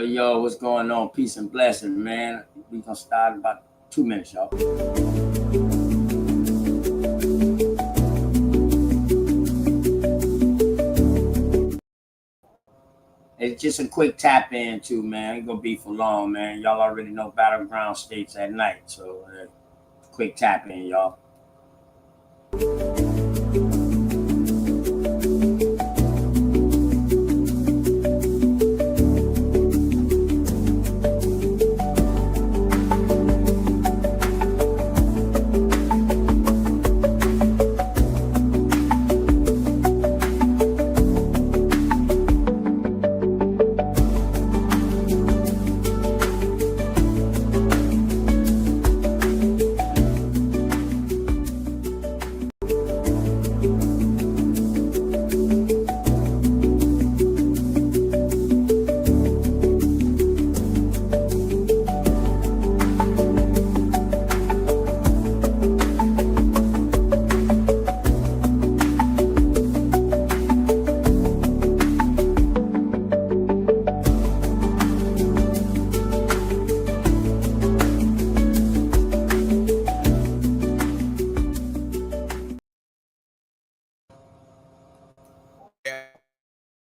Yo, what's going on? Peace and blessing, man. We gonna start in about 2 minutes, y'all. It's just a quick tap in too, man. Ain't gonna be for long, man. Y'all already know battleground states at night, so quick tap in, y'all.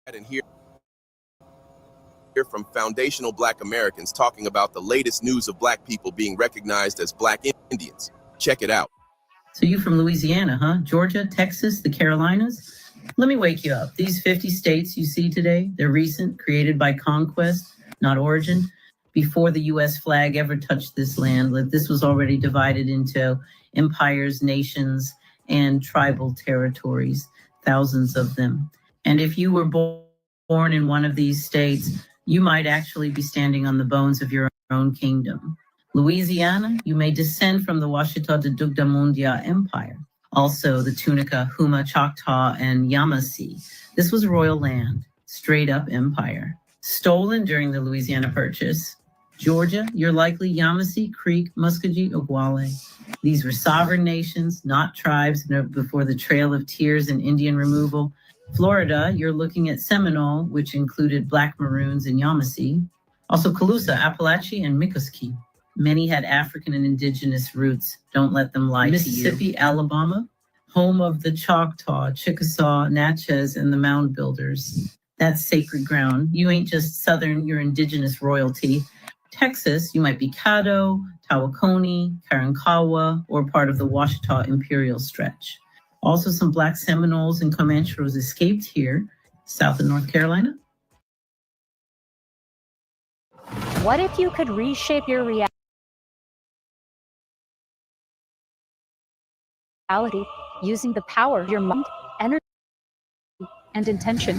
And hear from foundational Black Americans talking about the latest news of Black people being recognized as Black Indians. Check it out. So you from Louisiana, huh? Georgia, Texas, the Carolinas? Let me wake you up. These 50 states you see today, they're recent, created by conquest, not origin. Before the U.S. flag ever touched this land, this was already divided into empires, nations, and tribal territories, thousands of them. And if you were born in one of these states, you might actually be standing on the bones of your own kingdom. Louisiana, you may descend from the Washita de Dugdamundia Empire. Also the Tunica, Huma, Choctaw, and Yamasee. This was royal land, straight up empire. Stolen during the Louisiana Purchase. Georgia, you're likely Yamasee, Creek, Muskogee, Oglala. These were sovereign nations, not tribes before the Trail of Tears and Indian removal. Florida, you're looking at Seminole, which included Black Maroons and Yamasee. Also Calusa, Appalachia, and Miccosukee. Many had African and indigenous roots. Don't let them lie to you. Mississippi, Alabama, home of the Choctaw, Chickasaw, Natchez, and the Mound Builders. That's sacred ground. You ain't just Southern, you're indigenous royalty. Texas, you might be Caddo, Tawakoni, Karankawa, or part of the Washita Imperial Stretch. Also, some Black Seminoles and Comanches escaped here, south of North Carolina. What if you could reshape your reality using the power of your mind, energy, and intention?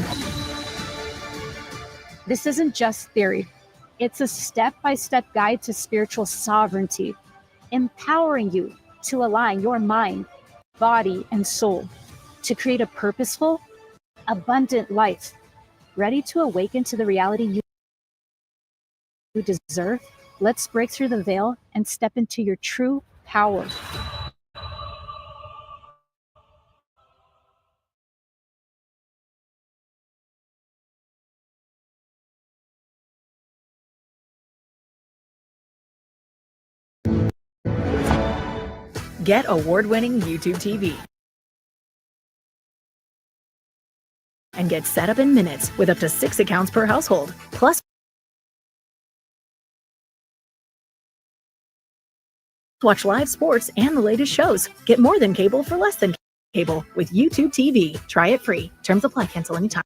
This isn't just theory. It's a step-by-step guide to spiritual sovereignty, empowering you to align your mind, body, and soul to create a purposeful, abundant life, ready to awaken to the reality you deserve. Let's break through the veil and step into your true power. Get award-winning YouTube TV and get set up in minutes with up to 6 accounts per household. Plus, watch live sports and the latest shows. Get more than cable for less than cable with YouTube TV. Try it free. Terms apply. Cancel anytime.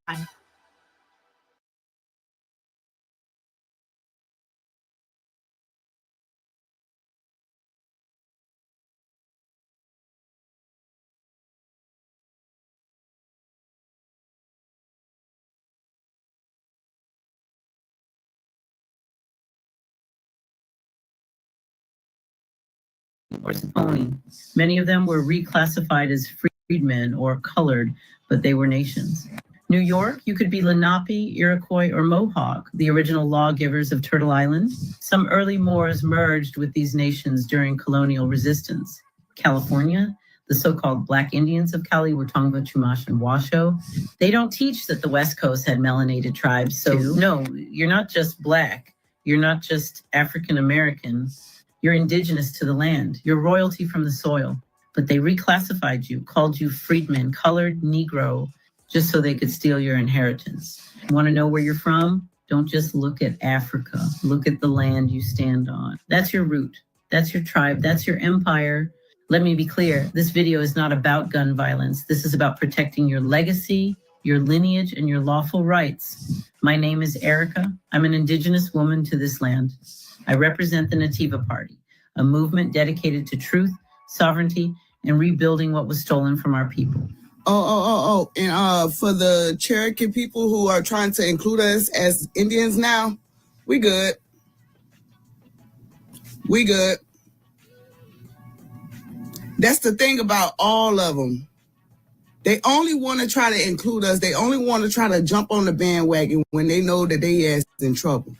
Or Saponi. Many of them were reclassified as freedmen or colored, but they were nations. New York, you could be Lenape, Iroquois, or Mohawk, the original lawgivers of Turtle Island. Some early Moors merged with these nations during colonial resistance. California, the so-called Black Indians of Cali, Watonga, Chumash, and Washoe. They don't teach that the West Coast had melanated tribes. So no, you're not just Black. You're not just African American. You're indigenous to the land. You're royalty from the soil. But they reclassified you, called you freedman, colored Negro, just so they could steal your inheritance. Want to know where you're from? Don't just look at Africa. Look at the land you stand on. That's your root. That's your tribe. That's your empire. Let me be clear. This video is not about gun violence. This is about protecting your legacy, your lineage, and your lawful rights. My name is Erica. I'm an indigenous woman to this land. I represent the Nativa Party, a movement dedicated to truth, sovereignty, and rebuilding what was stolen from our people. And for the Cherokee people who are trying to include us as Indians now, we good. We good. That's the thing about all of them. They only want to try to include us. They only want to try to jump on the bandwagon when they know that they ass is in trouble.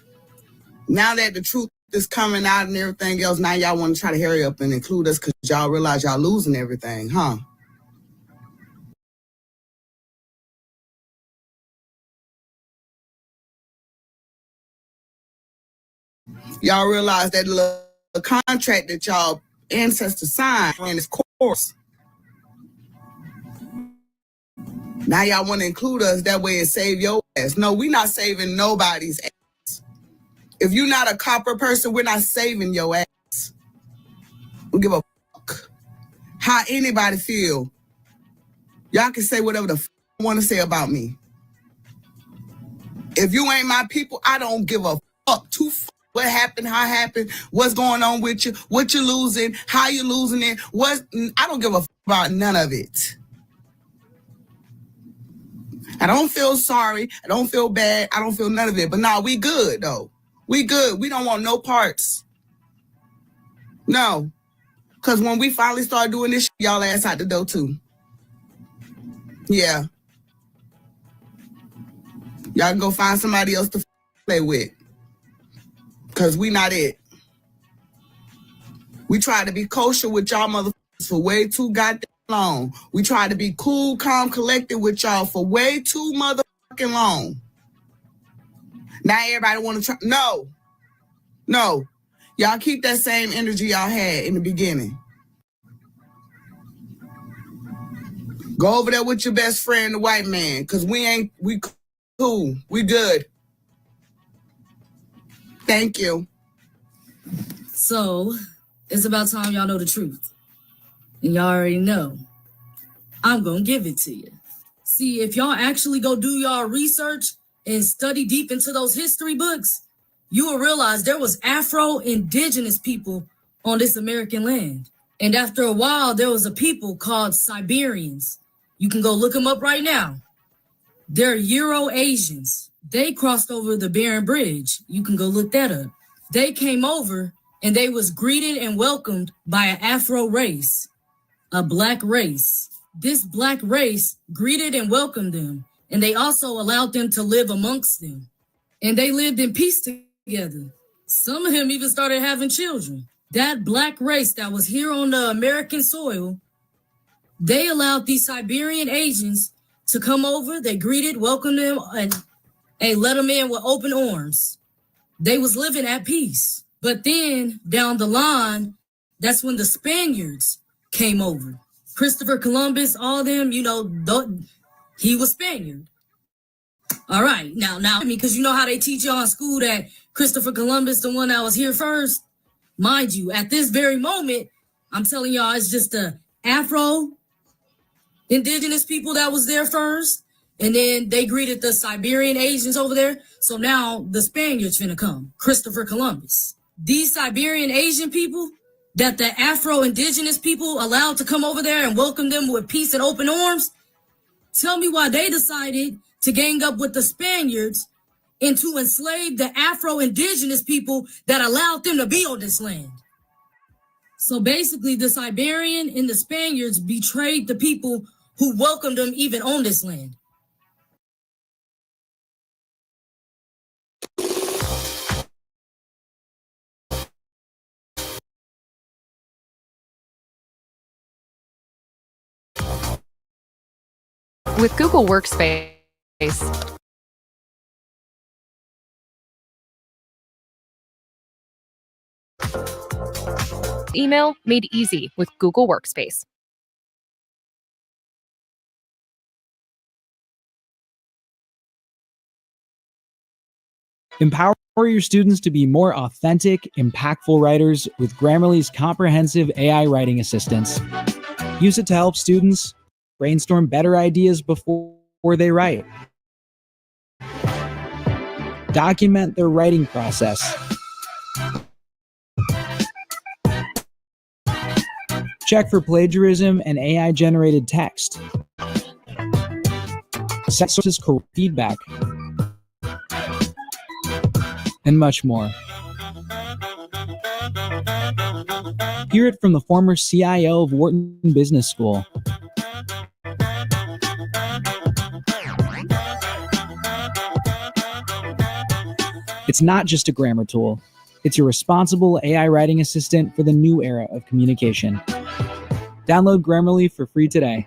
Now that the truth is coming out and everything else, now y'all want to try to hurry up and include us because y'all realize y'all losing everything, huh? Y'all realize that the contract that y'all ancestors signed in this course. Now y'all want to include us that way and save your ass. No, we're not saving nobody's ass. If you're not a copper person, we're not saving your ass. We give a fuck how anybody feel. Y'all can say whatever the fuck you want to say about me. If you ain't my people, I don't give a fuck. What happened, how happened, what's going on with you, what you're losing, how you're losing it. I don't give a fuck about none of it. I don't feel sorry. I don't feel bad. I don't feel none of it. But nah, we good, though. We good. We don't want no parts. No. Because when we finally start doing this, y'all ass out the door, too. Yeah. Y'all can go find somebody else to play with. Because we not it. We tried to be kosher with y'all motherfuckers for way too goddamn long. We tried to be cool, calm, collected with y'all for way too motherfucking long. Now everybody want to try. No. Y'all keep that same energy y'all had in the beginning. Go over there with your best friend, the white man, because we cool. We good. Thank you. So, it's about time y'all know the truth. And y'all already know. I'm gonna give it to you. See, if y'all actually go do y'all research and study deep into those history books, you will realize there was Afro-Indigenous people on this American land. And after a while, there was a people called Siberians. You can go look them up right now. They're Euro-Asians. They crossed over the Bering Bridge. You can go look that up. They came over and they was greeted and welcomed by an Afro race, a Black race. This Black race greeted and welcomed them, and they also allowed them to live amongst them. And they lived in peace together. Some of them even started having children. That Black race that was here on the American soil, they allowed these Siberian Asians to come over. They greeted, welcomed them, and let them in with open arms. They was living at peace. But then down the line, that's when the Spaniards came over. Christopher Columbus, all them, he was Spaniard. All right, now, because you know how they teach y'all in school that Christopher Columbus, the one that was here first? Mind you, at this very moment, I'm telling y'all, it's just the Afro-Indigenous people that was there first. And then they greeted the Siberian Asians over there. So now the Spaniards finna come, Christopher Columbus. These Siberian Asian people that the Afro-Indigenous people allowed to come over there and welcome them with peace and open arms, tell me why they decided to gang up with the Spaniards and to enslave the Afro-Indigenous people that allowed them to be on this land. So basically, the Siberian and the Spaniards betrayed the people who welcomed them even on this land. With Google Workspace, email made easy with Google Workspace. Empower your students to be more authentic, impactful writers with Grammarly's comprehensive AI writing assistance. Use it to help students brainstorm better ideas before they write. Document their writing process. Check for plagiarism and AI-generated text. Set sources correct feedback. And much more. Hear it from the former CIO of Wharton Business School. It's not just a grammar tool. It's your responsible AI writing assistant for the new era of communication. Download Grammarly for free today.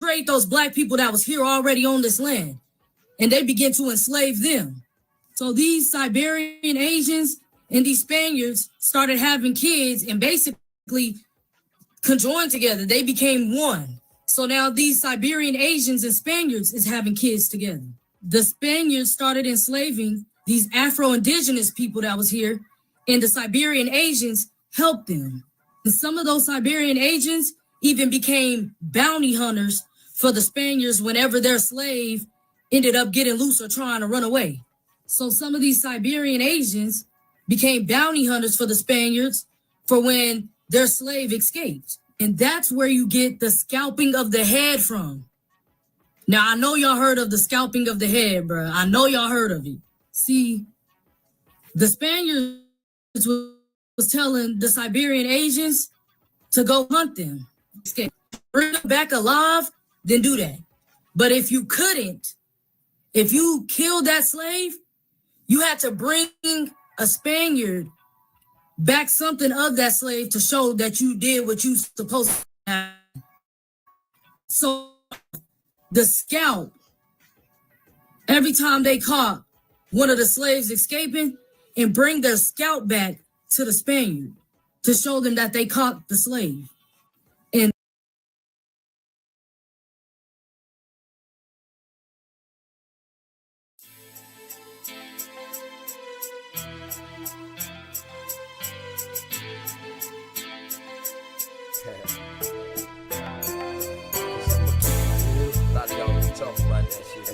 Trade those black people that was here already on this land, and they begin to enslave them. So these Siberian Asians and these Spaniards started having kids and basically conjoined together. They became one. So now these Siberian Asians and Spaniards is having kids together. The Spaniards started enslaving these Afro-Indigenous people that was here, and the Siberian Asians helped them. And some of those Siberian Asians even became bounty hunters for the Spaniards whenever their slave ended up getting loose or trying to run away. So some of these Siberian Asians became bounty hunters for the Spaniards for when their slave escaped. And that's where you get the scalping of the head from. Now, I know y'all heard of the scalping of the head, bro. I know y'all heard of it. See, the Spaniards was telling the Siberian Asians to go hunt them. Escape. Bring them back alive, then do that. But if you couldn't, if you killed that slave, you had to bring a Spaniard back something of that slave to show that you did what you supposed to have. So the scalp, every time they caught one of the slaves escaping, and bring their scalp back to the Spaniard to show them that they caught the slave. And a lot of y'all really talk about that shit.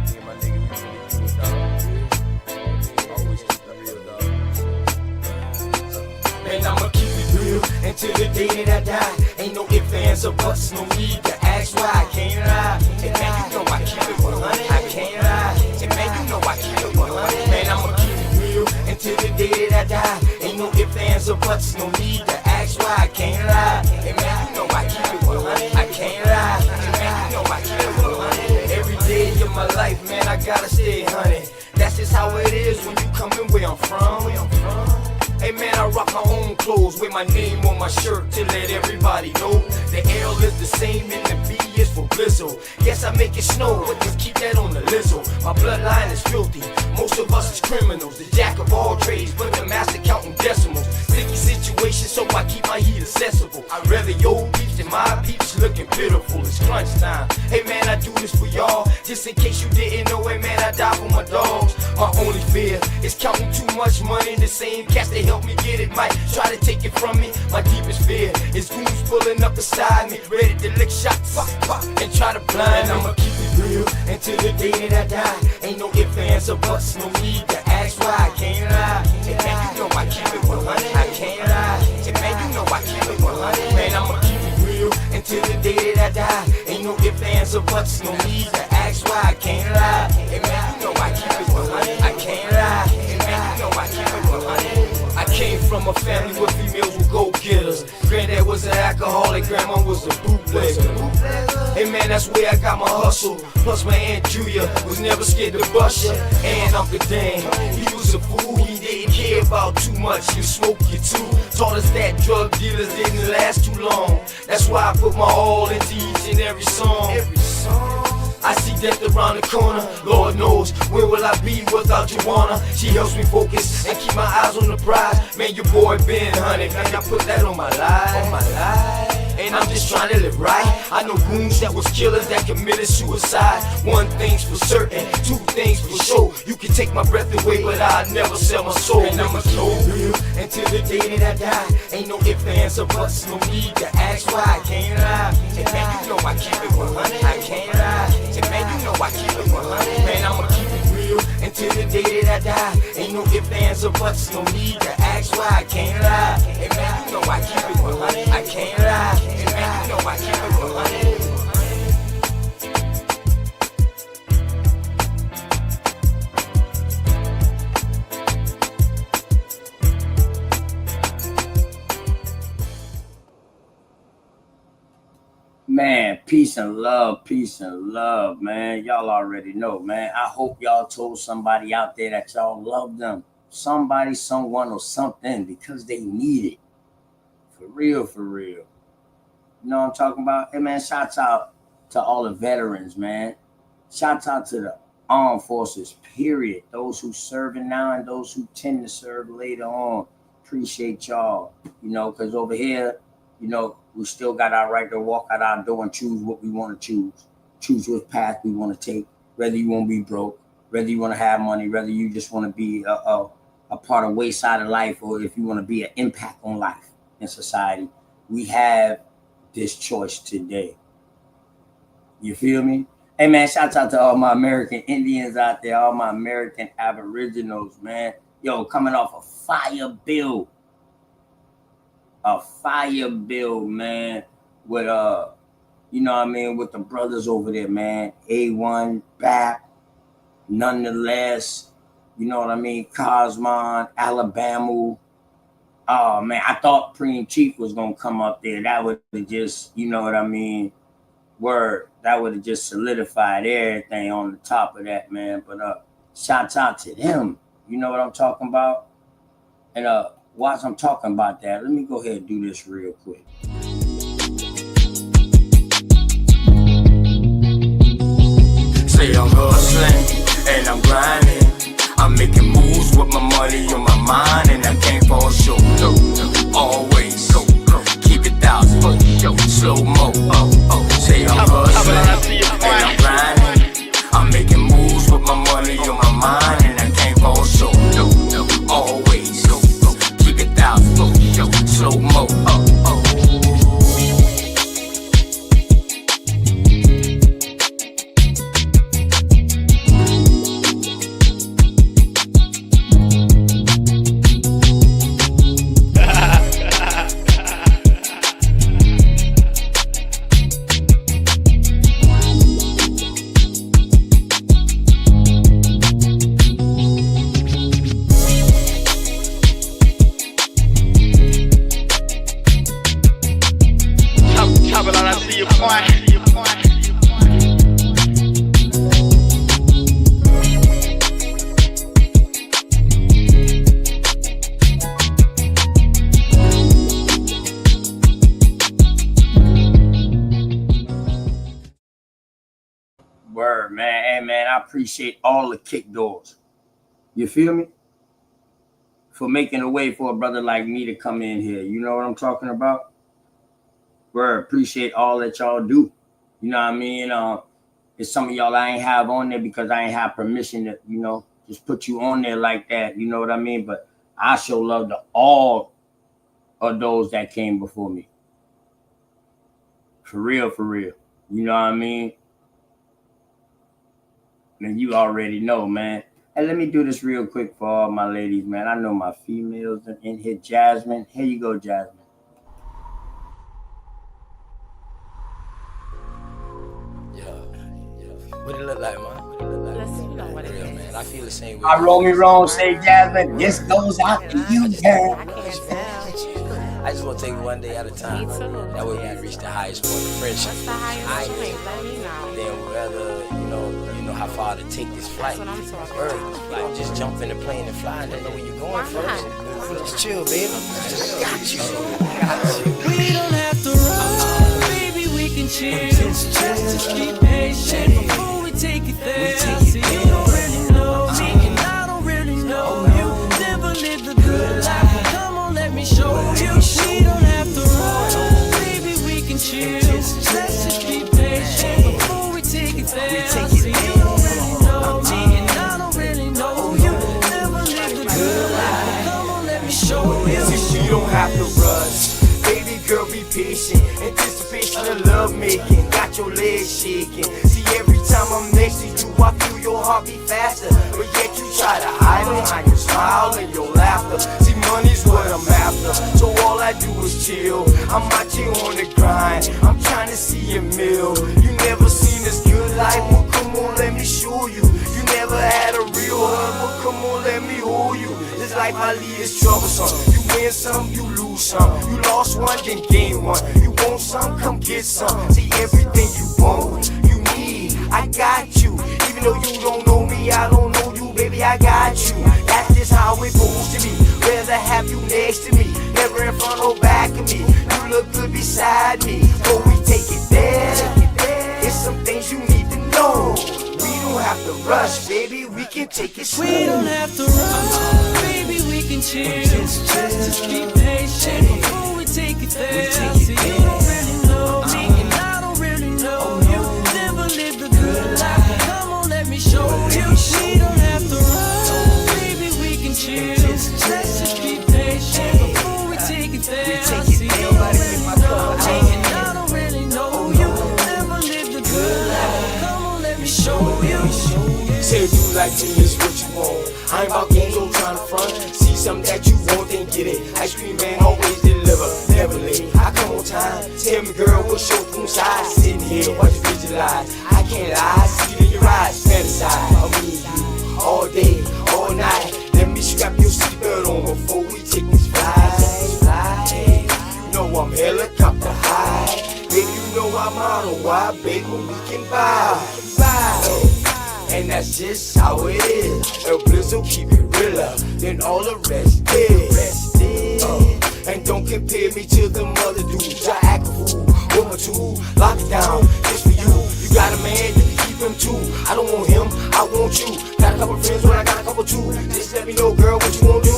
Me and my niggas, we really do it, dog. Always keep it real, dog. Man, I'ma keep it real until the day that I die. Ain't no ifs, ands, or buts, no need to ask why. I can't lie. And man, you know I keep it 100. I can't lie. And man, you know I keep it 100. Man, I'ma keep it real until the day that I die. Ain't no ifs, ands, or buts, no need to ask why. I can't lie. And man, you know I keep it 100. I can't lie. And man, you know I keep it 100. Every day of my life, man, I gotta stay 100. That's just how it is when you coming where I'm from. Hey man, I rock my own clothes with my name on my shirt to let everybody know. The L is the same and the B is for Blizzle. Yes, I make it snow, but just keep that on the lizzo. My bloodline is filthy, most of us is criminals. The jack of all trades, but the master counting decimals. Sticky situation, so I keep my heat accessible. I'd rather your peeps than my peeps looking pitiful. It's crunch time. Hey man, I do this for y'all. Just in case you didn't know, hey man, I die for my dogs. My only fear is counting too much money. The same cats that help me get it might try to take it from me. My deepest fear is goons pulling up beside me, ready to lick shots, pop, pop, and try to blind. And I'ma keep it real until the day that I die. Ain't no ifs, ands, or buts, no need to ask why. I can't lie. And man, you know I keep it 100. I can't lie. And man, you know I keep it 100. Man, I'ma keep it real until the day that I die. Ain't no ifs, ands, or buts, no need to ask why. I can't lie. And man, you know I keep it 100. I can't lie. And man, you know I keep it 100. I came from a family where females were go-getters. Granddad was an alcoholic, grandma was a bootlegger. Hey man, that's where I got my hustle. Plus my Aunt Julia was never scared to bust ya. And Uncle Dan, he was a fool. He didn't care about too much. You smoke you too. Taught us that drug dealers didn't last too long. That's why I put my all into each and every song. I see death around the corner. Lord knows, where will I be without Joanna? She helps me focus and keep my eyes on the prize. Man, your boy been hunted. Man, I put that on my life. And I'm just trying to live right. I know goons that was killers that committed suicide. One thing's for certain, two things for sure. You can take my breath away, but I'll never sell my soul. And I'ma keep it real until the day that I die. Ain't no ifs, ands, or buts, no need to ask why. I can't lie. And man, you know I keep it 100. I can't lie. And man, you know I keep it 100. Man, I'ma keep it real until the day that I die. Ain't no ifs, ands, or buts, no need to ask why. I can't lie. And man, you know I keep it 100. I can't lie. And man, you know I keep it 100. Man, peace and love, man. Y'all already know, man. I hope y'all told somebody out there that y'all love them. Somebody, someone, or something, because they need it. For real, for real. You know what I'm talking about? Hey, man, shouts out to all the veterans, man. Shouts out to the armed forces, period. Those who serving now and those who tend to serve later on. Appreciate y'all, you know, because over here, you know, we still got our right to walk out our door and choose what we want to choose. Choose what path we want to take, whether you want to be broke, whether you want to have money, whether you just want to be a part of wayside of life, or if you want to be an impact on life in society. We have this choice today. You feel me? Hey, man, shouts out to all my American Indians out there, all my American Aboriginals, man. Yo, coming off a fire bill. A fire bill, man, with you know what I mean, with the brothers over there, man. A1, Bout, nonetheless, you know what I mean, Cosmon, Alabama. Oh man, I thought Preem Chief was gonna come up there. That would have just, you know what I mean, word. That would have just solidified everything on the top of that, man. But shouts out to them. You know what I'm talking about? And whilst I'm talking about that, let me go ahead and do this real quick. Say I'm hustling and I'm grinding. I'm making moves with my money on my mind, and I can't fall short. Always keep it down, slow mo. Say I'm hustling and I'm grinding. I'm making moves with my money on my mind, and I can't fall short. Always keep it down, slow mo. I appreciate all the kick doors. You feel me? For making a way for a brother like me to come in here. You know what I'm talking about? Word, appreciate all that y'all do. You know what I mean? It's some of y'all I ain't have on there because I ain't have permission to, you know, just put you on there like that. You know what I mean? But I show love to all of those that came before me. For real, for real. You know what I mean? Man, you already know, man. Hey, let me do this real quick for all my ladies, man. I know my females are in here. Jasmine. Here you go, Jasmine. What it look like, man? Real, man. I feel the same way. I roll me wrong, say Jasmine. This goes out to you, girl. I just want to take it one day at a time. That way we can reach the highest point of friendship. Then whether you know how far to take this flight. Like just jump in the plane and fly and then know where you're going first. Just chill, baby. Just got you. We don't have to run, baby. We can chill. Just keep patient before we take it there. See, you don't really know me, and I don't really know you. Never lived a good life. Come on, let me show you. We don't have to run, baby. We can chill. Let's just keep patient before we take it there. See, you don't really know me, and I don't really know you. Never lived a good life. Come on, let me show you. See, we don't have to rush. Baby girl, be patient. Anticipation of love making. Got your legs shaking. See, every time I'm next to you, I feel your heart beat faster. But yet you try to hide behind your smile and your laughter. See, money's what I'm after, so all I do is chill. I'm out here on the grind. I'm trying to see a meal. You never seen this good life. Well, come on, let me show you. You never had a real hug. Well, come on, let me hold you. This life I lead is troublesome. You win some, you lose some. You lost one, then gain one. You want some, come get some. See, everything you want, you need, I got you. Even though you don't know me, I don't know you, baby, I got you. That's just how it's supposed to be. Rather have you next to me, never in front or back of me. You look good beside me, so we take it there. It's some things you need to know. We don't have to rush, baby, we can take it slow. We don't have to run, baby, we can chill. Just keep patient before we take it there. See, you don't really know me, and I don't really know you. Never lived a good life. Come on, let me show you. We don't have to run, baby, we can chill. Let's just keep patient before we take it there. See, you don't really know me, and I don't really know you. Never lived a good life. Come on, let me show you. Say you like me is what you want. I ain't about games, I'm trying to front. See something that you want, then get it. Ice cream man always deliver, never late. I come on time. Tell me, girl, what's your room size? Sitting here, watch you visualize. I can't lie, see it in your eyes. Fantasize, I mean you all day, all night. Let me strap your seatbelt on before we take this flight. You know I'm helicopter high. Baby, you know I'm on a wide, baby, we can buy. And that's just how it is. El Blizzo keep it realer than all the rest is. And don't compare me to them other dudes. I act a fool, with my tool, lock it down, just for you. You got a man, you can keep him too. I don't want him, I want you. Got a couple friends, but I got a couple too. Just let me know, girl, what you wanna do.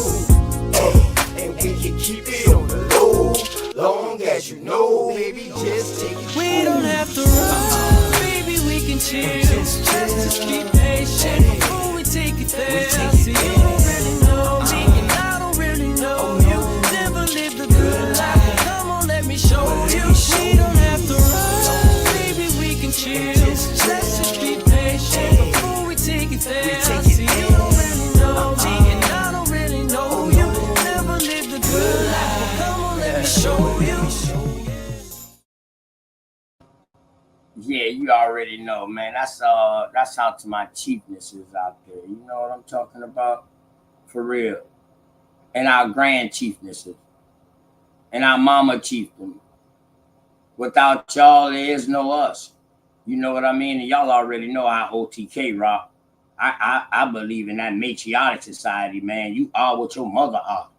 And we can keep it on the low, long as you know, baby, just take it. We don't have to run, baby, we can chill. Just keep patient before we take it there. See, you don't really know me, and I don't really know you. Never lived a good life. Come on, let me show you. We don't have to run, baby, we can chill. Let's just keep patient before we take it there. See, you don't really know me, and I don't really know you. Never lived a good life. Come on, let me show you. Yeah, you already know, man. That's out to my chiefnesses out there. You know what I'm talking about? For real. And our grand chiefnesses. And our mama chieftain. Without y'all, there is no us. You know what I mean? And y'all already know how OTK rock. I believe in that matriarchal society, man. You are what your mother are.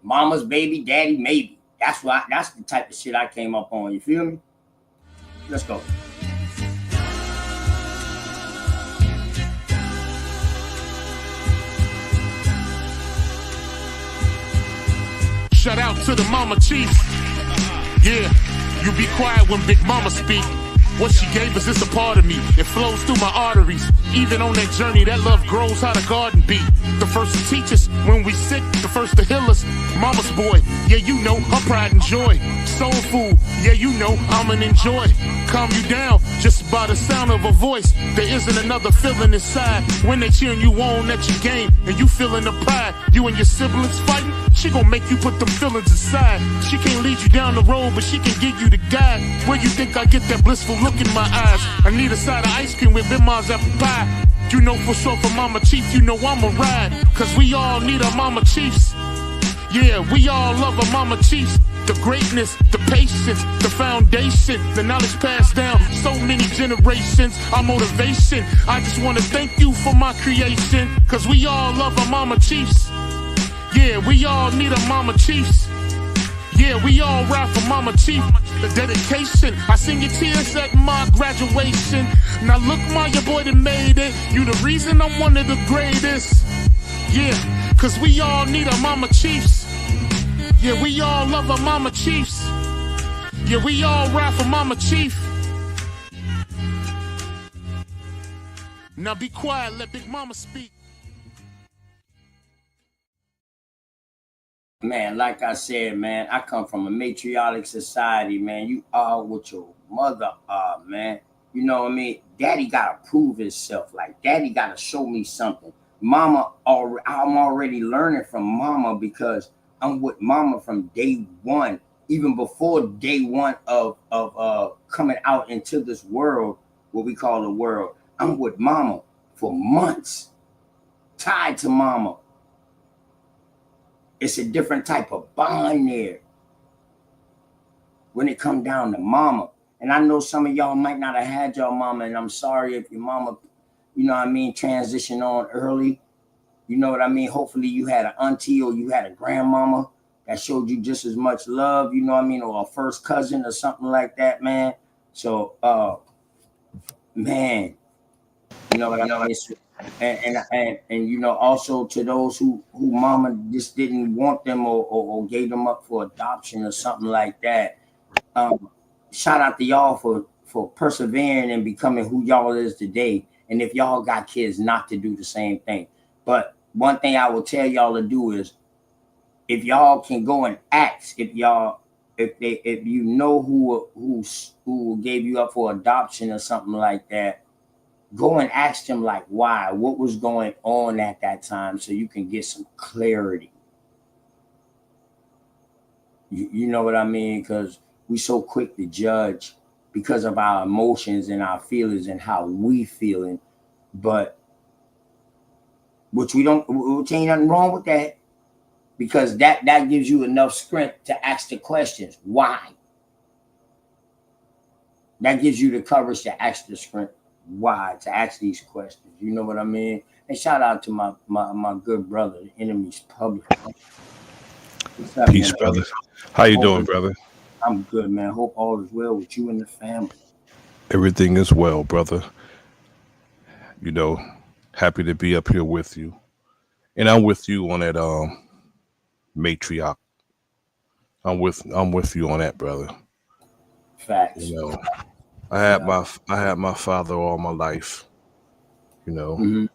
Mama's baby, daddy maybe. That's the type of shit I came up on. You feel me? Let's go. Shout out to the Mama Chief. Yeah, you be quiet when Big Mama speak. What she gave us is a part of me. It flows through my arteries. Even on that journey, that love grows how the garden be. The first to teach us when we sick, the first to heal us. Mama's boy, yeah, you know, her pride and joy. Soul food, yeah, you know, I'm an enjoy. Calm you down just by the sound of a voice. There isn't another feeling inside when they cheering you on at your game and you feeling the pride. You and your siblings fighting, she gon' make you put them feelings aside. She can't lead you down the road, but she can give you the guide. Where you think I get that blissful look in my eyes? I need a side of ice cream with Bim's apple pie. You know for sure for Mama Chief, you know I'ma ride. Cause we all need our Mama Chiefs. Yeah, we all love our Mama Chiefs. The greatness, the patience, the foundation, the knowledge passed down so many generations, our motivation. I just wanna thank you for my creation. Cause we all love our Mama Chiefs. Yeah, we all need our Mama Chiefs. Yeah, we all ride for Mama Chief. The dedication, I seen your tears at my graduation. Now look, ma, your boy done made it. You the reason I'm one of the greatest. Yeah, cause we all need our Mama Chiefs. Yeah, we all love our Mama Chiefs. Yeah, we all ride for Mama Chief. Now be quiet, let Big Mama speak. Man, like I said, man, I come from a matriarchal society, man. You are what your mother are, man. You know what I mean? Daddy gotta prove himself. Like, daddy gotta show me something. Mama, I'm already learning from mama because I'm with mama from day one, even before day one of coming out into this world, what we call the world. I'm with mama for months, tied to mama. It's a different type of bond there when it come down to mama. And I know some of y'all might not have had your mama, and I'm sorry if your mama, you know what I mean, transitioned on early. You know what I mean? Hopefully you had an auntie or you had a grandmama that showed you just as much love, you know what I mean, or a first cousin or something like that, man. So, man, you know what I mean? And you know, also to those who mama just didn't want them or gave them up for adoption or something like that. Shout out to y'all for persevering and becoming who y'all is today. And if y'all got kids, not to do the same thing. But one thing I will tell y'all to do is, if y'all can go and ask, if you know who gave you up for adoption or something like that, go and ask them, like, why, what was going on at that time, so you can get some clarity. You know what I mean? Because we so quick to judge because of our emotions and our feelings and how we feeling, but which ain't nothing wrong with that, because that gives you enough strength to ask the questions. Why? That gives you the courage to ask the strength. Why? To ask these questions. You know what I mean? And shout out to my good brother, the enemy's public. Peace, brother. How you doing, brother? I'm good, man. Hope all is well with you and the family. Everything is well, brother. You know, happy to be up here with you. And I'm with you on that matriarch. I'm with you on that, brother. Facts. You know, I had my father all my life. You know. Mm-hmm.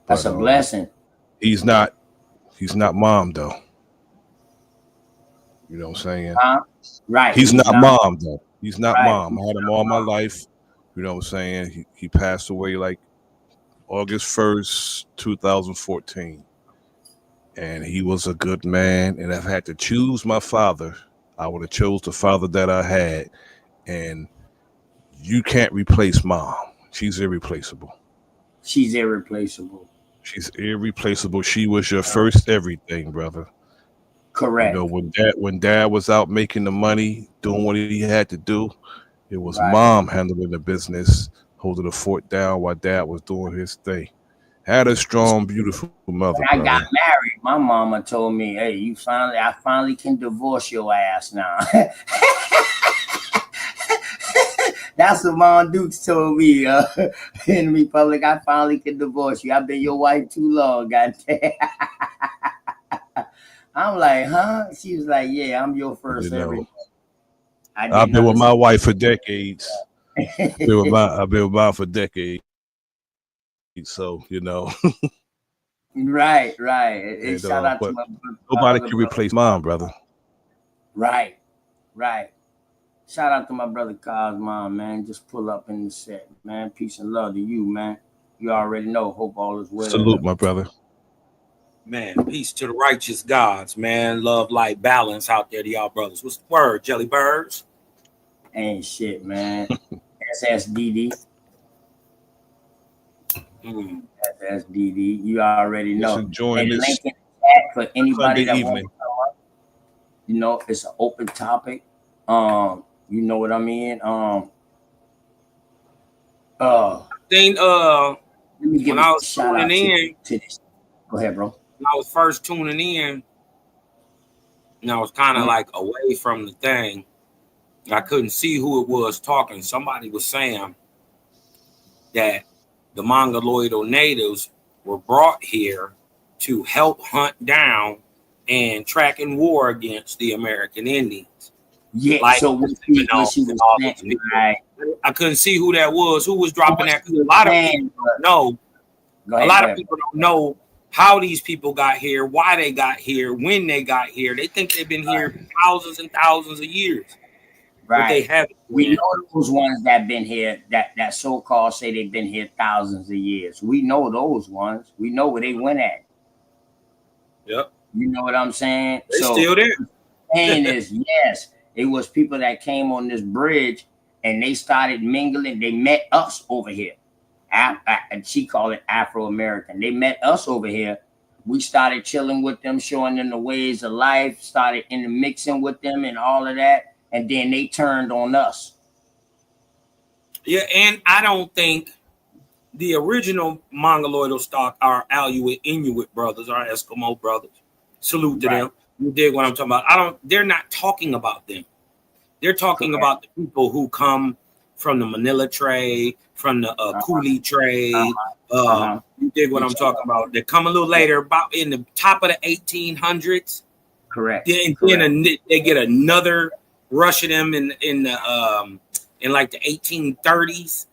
That's a blessing. He's not mom though. You know what I'm saying? Right. He's not mom though. He's not right. mom. I had him all my life. You know what I'm saying? He passed away like August 1st, 2014. And he was a good man. And if I had to choose my father, I would have chose the father that I had. And you can't replace mom. She's irreplaceable. She's irreplaceable. She's irreplaceable. She was your first everything, brother. Correct. You know, when dad was out making the money, doing what he had to do, it was mom handling the business, holding the fort down while dad was doing his thing. Had a strong, beautiful mother. When I got married, my mama told me, "Hey, I finally can divorce your ass now." That's what Mom Dukes told me in the Republic. I finally can divorce you. I've been your wife too long, goddamn. I'm like, huh? She was like, yeah, I'm your first You every know, day. I I've didn't been with my understand. wife for decades. I've been with mine for decades. So, you know. Right. And And shout out to but my nobody other can brother. replace mine, brother. Right. Shout out to my brother Cosmo, man. Just pull up in the set, man. Peace and love to you, man. You already know. Hope all is well. Salute, my brother. Man, peace to the righteous gods, man. Love, light, balance out there to y'all brothers. What's the word, Jelly Birds? Ain't shit, man. SSDD. SSDD. You already know. Just enjoying And this link in the chat for anybody Sunday that evening. wants to come up. You know, it's an open topic. You know what I mean? Let me give when I a was shout out tuning in, to this. Go ahead, bro. when I was first tuning in, and I was kind of like away from the thing. I couldn't see who it was talking. Somebody was saying that the Mongoloidal natives were brought here to help hunt down and track in war against the American Indians. Yeah, like, so what she was saying, right? I couldn't see who that was. Who was dropping that? A lot of people don't know. A lot of people don't know how these people got here, why they got here, when they got here. They think they've been here thousands and thousands of years. But they Right. haven't. We know those ones that been here, that so-called say they've been here thousands of years. We know those ones. We know where they went at. Yep. You know what I'm saying? They still there. Saying is, yes, it was people that came on this bridge and they started mingling. They met us over here. And she called it Afro-American. They met us over here. We started chilling with them, showing them the ways of life, started intermixing with them and all of that. And then they turned on us. Yeah, and I don't think the original Mongoloidal stock are Aleut Inuit brothers, our Eskimo brothers. Salute to them. You dig what I'm talking about? They're not talking about them. They're talking about the people who come from the Manila trade, from the Coolie trade. You dig what I'm talking about? They come a little later, about in the top of the 1800s. Correct. Then they get another rush of them in like the 1830s.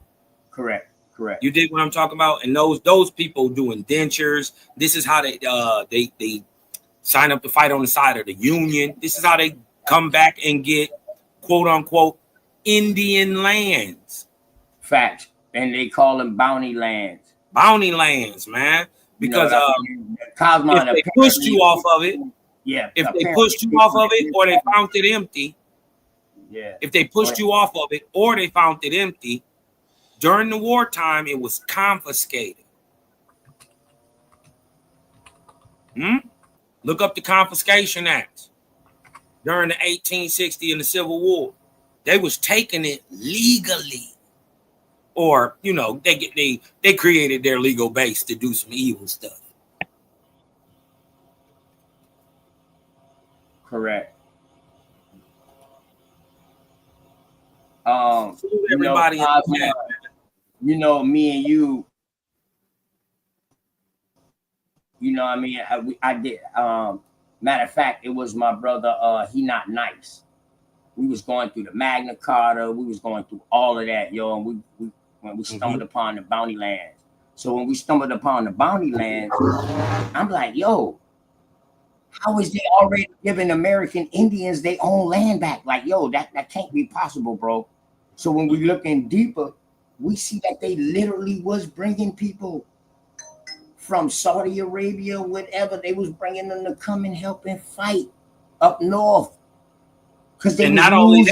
Correct. You dig what I'm talking about? And those people doing dentures. This is how they sign up to fight on the side of the Union. This is how they come back and get quote unquote Indian lands. Facts. And they call them bounty lands. Bounty lands, man. Because Cosmo, if they pushed you off of it, if they pushed you off of it or they found it empty, if they pushed you off of it or they found it empty, during the wartime, it was confiscated. Look up the Confiscation Act during the 1860 and the Civil War. They was taking it legally, or they created their legal base to do some evil stuff. Correct. Everybody, me and you. You know what I mean? I did. Matter of fact, it was my brother. He not nice. We was going through the Magna Carta. We was going through all of that, yo. And when we stumbled upon the bounty lands. So when we stumbled upon the bounty lands, I'm like, yo, how is they already giving American Indians their own land back? Like, yo, that can't be possible, bro. So when we look in deeper, we see that they literally was bringing people from Saudi Arabia, whatever. They was bringing them to come and help and fight up north. And not only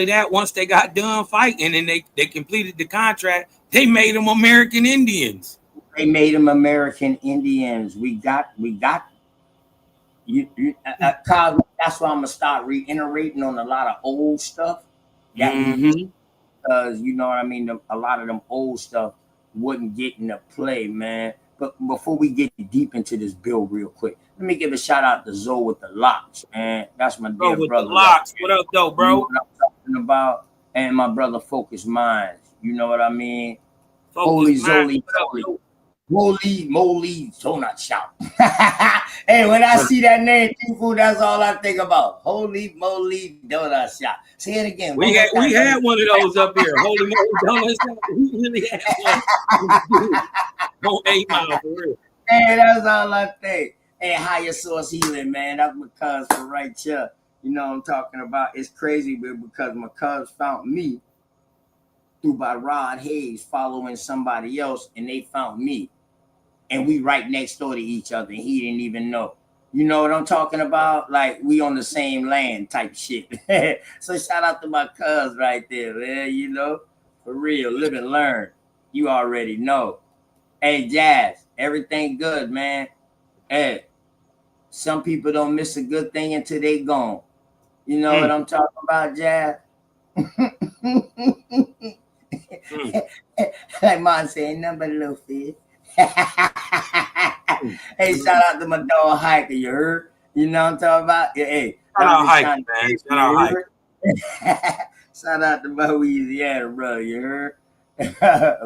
that, once they got done fighting and they completed the contract, they made them American Indians. They made them American Indians. We got you. Cosmo, that's why I'm gonna start reiterating on a lot of old stuff. Because you know what I mean. A lot of them old stuff wouldn't get into play, man. But before we get deep into this bill real quick, let me give a shout out to Zoe with the locks, man. That's my dear with brother. The locks. What up, though, bro? You know what I'm talking about? And my brother Focus Minds. You know what I mean? Holy Zoli. Holy moly donut shop. Hey, when I see that name, T-Food, that's all I think about. Holy moly donut shop. Say it again. We had one of those up here. Holy moly donut shop. We really had one. On 8 Mile for real. Hey, that's all I think. Hey, higher source healing, man. That's my cuz for right here. You know what I'm talking about? It's crazy, but because my cuz found me through by Rod Hayes following somebody else, and they found me. And we right next door to each other, and he didn't even know. You know what I'm talking about? Like, we on the same land type shit. So shout out to my cuz right there, man. You know, for real, live and learn. You already know. Hey, Jazz, everything good, man. Hey, some people don't miss a good thing until they gone. You know what I'm talking about, Jazz? Like Mom saying, nothing but a little fish. Hey, shout out to my dog Hiker, you heard? You know what I'm talking about? Hey, shout out Hiker, man. Shout out Hiker. Shout out to my Louisiana brother, you heard?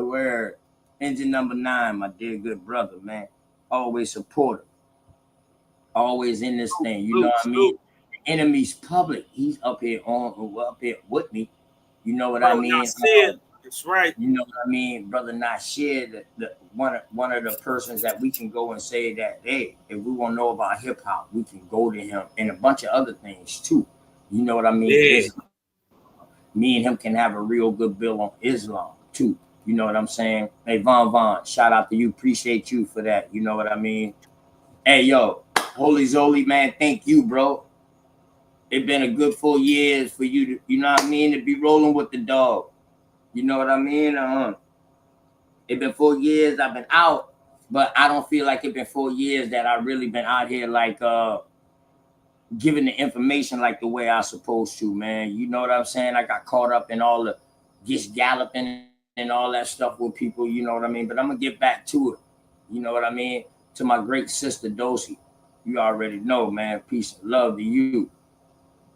Where engine number 9, my dear good brother, man. Always supportive. Always in this thing. You know what I mean? The enemy's public. He's up here with me. You know what I mean? That's right. You know what I mean, brother. Not share the one of the persons that we can go and say that, hey, if we want to know about hip hop, we can go to him, and a bunch of other things too. You know what I mean? Yeah. Me and him can have a real good bill on Islam too. You know what I'm saying? Hey, Von, shout out to you. Appreciate you for that. You know what I mean? Hey, yo, Holy Zoli, man, thank you, bro. It's been a good 4 years for you to, you know what I mean, to be rolling with the dog. You know what I mean? It's been 4 years I've been out, but I don't feel like it's been 4 years that I've really been out here like giving the information like the way I supposed to, man. You know what I'm saying? I got caught up in all the just galloping and all that stuff with people, you know what I mean? But I'm gonna get back to it. You know what I mean? To my great sister Dosey. You already know, man. Peace and love to you.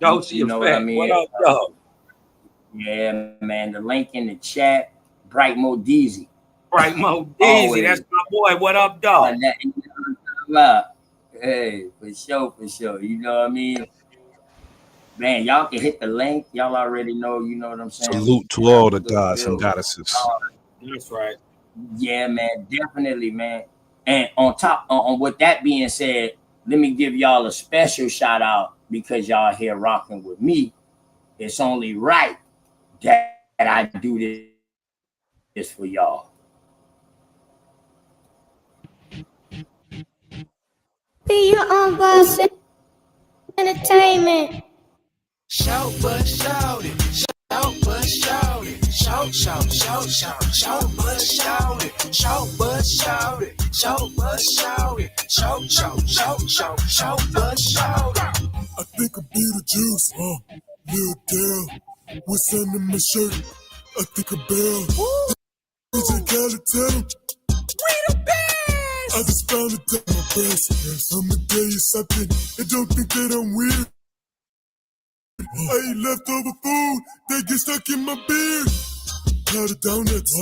Dosey, you know what I mean? What up, dog? Yeah, man. The link in the chat, Bright Mo Deezy. Bright Mo Deezy, that's my boy. What up, dog? Hey, for sure. You know what I mean? Man, y'all can hit the link. Y'all already know, you know what I'm saying? Salute to all the gods and goddesses. That's right. Yeah, man, definitely, man. And on with that being said, let me give y'all a special shout out because y'all here rocking with me. It's only right that I do this for y'all. Be your own boss. Entertainment. Shout but shout it, shout but shout it, shout but shout it, shout but shout it, shout but shout it, shout but shout it. I think I be the juice, little girl, what's under my shirt? I think a bell. DJ Khaled, tell him we the best. I just found it at my best. I'ma tell you something, and don't think that I'm weird. I eat leftover food, they get stuck in my beard. Powder donuts,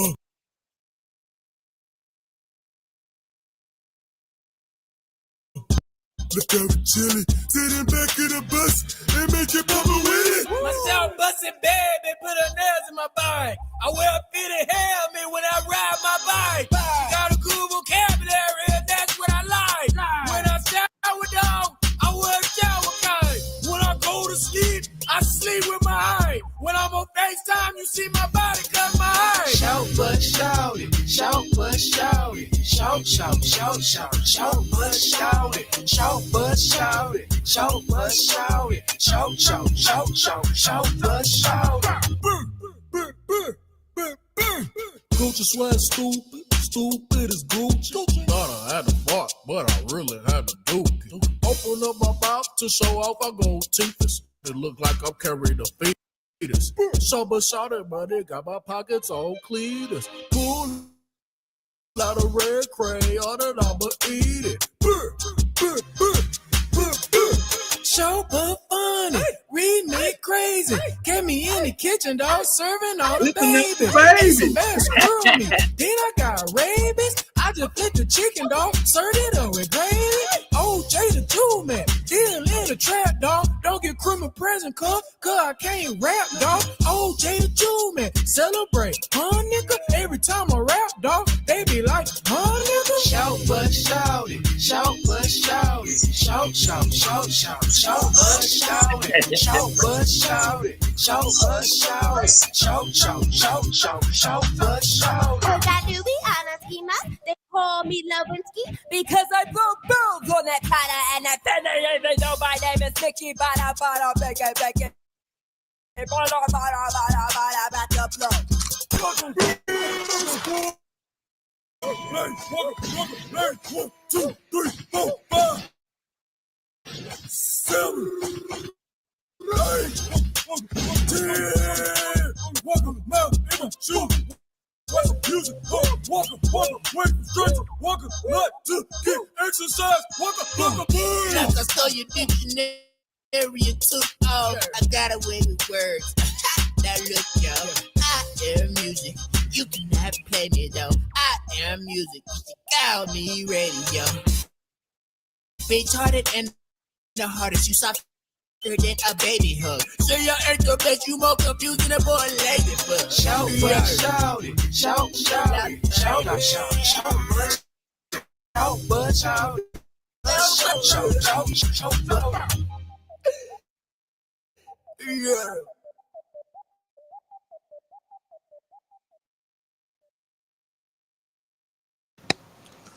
look out at chili, sitting back of the bus and make it bubble with it. Myself bustin' baby, put her nails in my bike. I wear a fitted helmet when I ride my bike. Got a cool vocabulary, and that's what I like. When I shower dog, I wear a shower kind. When I go to sleep, I sleep with my eye. When I'm on FaceTime, you see my body cut my eye. Shout but shout it, shout but shout it, shout but shout it, shout but shout it, shout but shout it, shout but shout it. Culture swag stupid as Gucci. Thought I had to bark, but I really had to do it. Open up my mouth to show off my gold teeth. It look like I'm carrying a fetus. So but shout it, buddy, got my pockets all cleaners. Pull out a red crayon and I'ma eat it. Show but funny, remake crazy. Get me in the kitchen, dog, serving all the babies. Then I got rabies. I just fit the chicken, dog. Served it up with gravy. OJ the Jew man, still in the trap, dog. Don't get criminal present, cuz I can't rap, dog. OJ the Jew man, celebrate, huh, nigga? Every time I rap, dog, they be like, huh, nigga? Shout but shout it, shout but shout it, shout, shout, shout, shout, shout but shout it, shout but shout it, shout but shout it, shout, shout, shout, shout, shout but shout it. Cause I do be honest, enough. They call me Lewinsky because I broke girls on that cutter and that they know my name is Nicky Bada Bada Bada Bada Bada Bada Bada Bada Bada Bada. 1, 2, 3, 4, 5, 7, 8, 10. Walking mouth in my shoes. Welcome music, walking, wait for stretch, walking, like to get exercise, walking. Like I saw your dictionary and took off. I got away with words. Now look, y'all, I am music. You cannot play me though. I am music. You call me radio. Bitch hearted and the hardest. You softer than a baby hug. Say your ain't the best. You more confused than a boy lady bug. Shout, but shout it. Shout, shout it. Shout, shout, shout, but shout, but shout it. Shout, shout, shout, shout, shout. Yeah.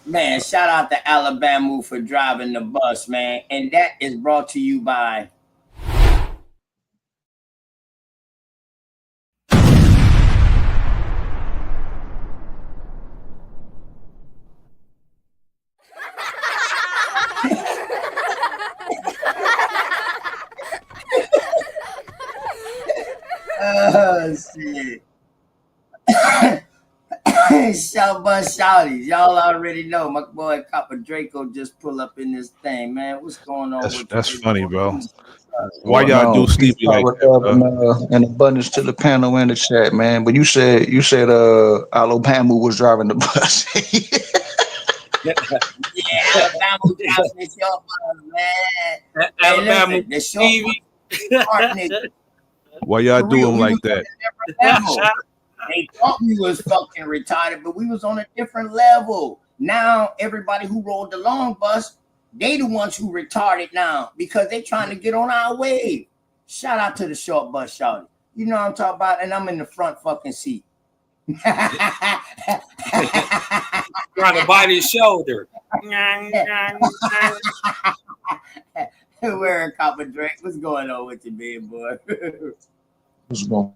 Man, shout out to Alabama for driving the bus, man. And that is brought to you by oh shit. Shout bus shouties. Y'all already know my boy Copper Draco just pull up in this thing, man. What's going on? That's funny, bro. Why y'all do sleepy like that, and abundance to the panel and the chat, man. But you said Alabama was driving the bus. Yeah, Alabama driving the short bus, man. Alabama, listen, the short bus, smart nigga. Why y'all do them like that? They thought we was fucking retarded, but we was on a different level. Now everybody who rode the long bus, they the ones who retarded now because they trying to get on our wave. Shout out to the short bus shouty. You know what I'm talking about? And I'm in the front fucking seat. Trying to bite his shoulder. Wearing Copper Drake. What's going on with you, big boy? What's going on?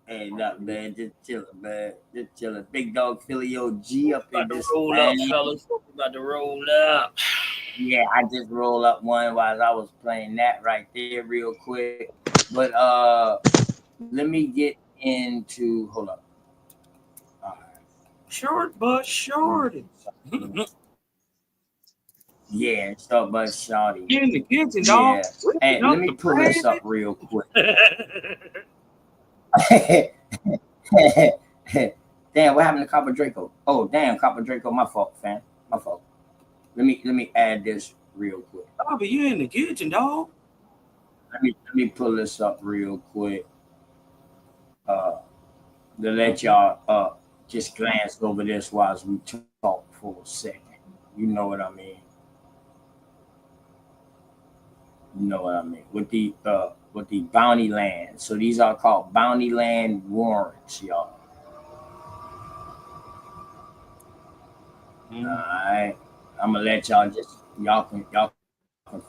Hey, nothing, man. Just chilling, man. Just chilling. Big dog Philly OG up in this. Roll up, fellas. About to roll up. Yeah, I just roll up one while I was playing that right there real quick. But let me get into hold up. All right. Short bus shorty. Yeah, short bus shorty. Get in the kitchen, dog. Yeah. Hey, let me pull this up real quick. Damn, what happened to Copper Draco? Oh, damn, Copper Draco, my fault, fam. My fault. Let me add this real quick. Oh, but you in the kitchen, dog. Let me pull this up real quick. To let y'all just glance over this while we talk for a second. You know what I mean? You know what I mean? With the bounty land. So these are called bounty land warrants, y'all. All right. I'm gonna let y'all can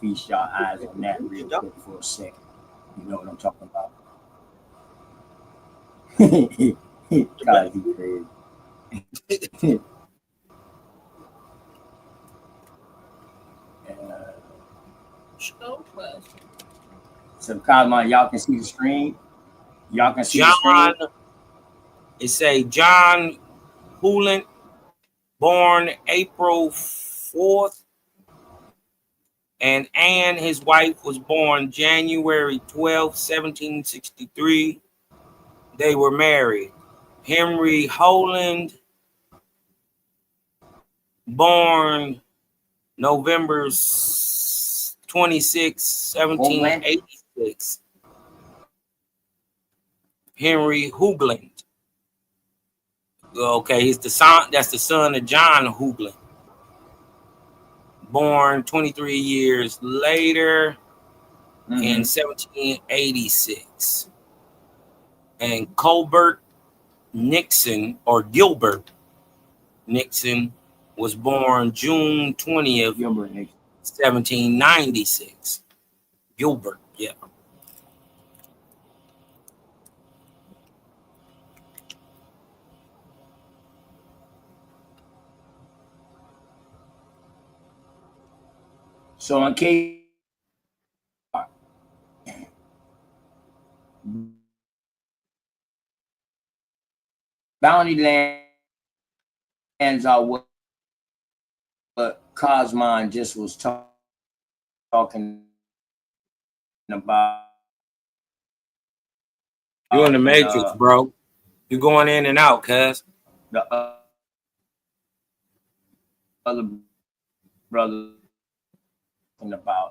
feast y'all eyes on that real quick for a second. You know what I'm talking about? God, he crazy. So, Cosmo, y'all can see the screen. Y'all can see the screen. It say John Hoolan, born April 4th, and Anne, his wife, was born January 12th, 1763. They were married. Henry Holland born November 26, 1786. Henry Hoogland. Okay, he's the son. That's the son of John Hoogland. Born 23 years later in 1786. And Colbert Nixon, or Gilbert Nixon, was born June 20th, 1796. Gilbert, yeah. So in case bounty lands are what Cosmon just was talking about. You're in the Matrix, bro. You're going in and out, cuz. The other brother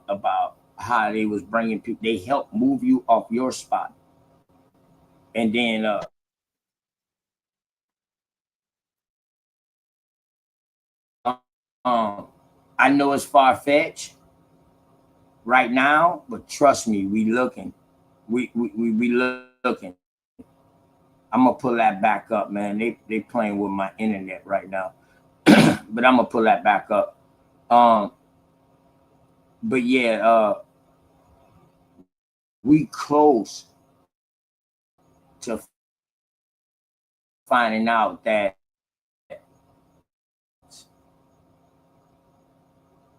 about how they was bringing people, they helped move you off your spot, and then I know it's far-fetched right now, but trust me, we looking, we looking. I'm gonna pull that back up, man. They playing with my internet right now, but I'm gonna pull that back up. But yeah, we close to finding out that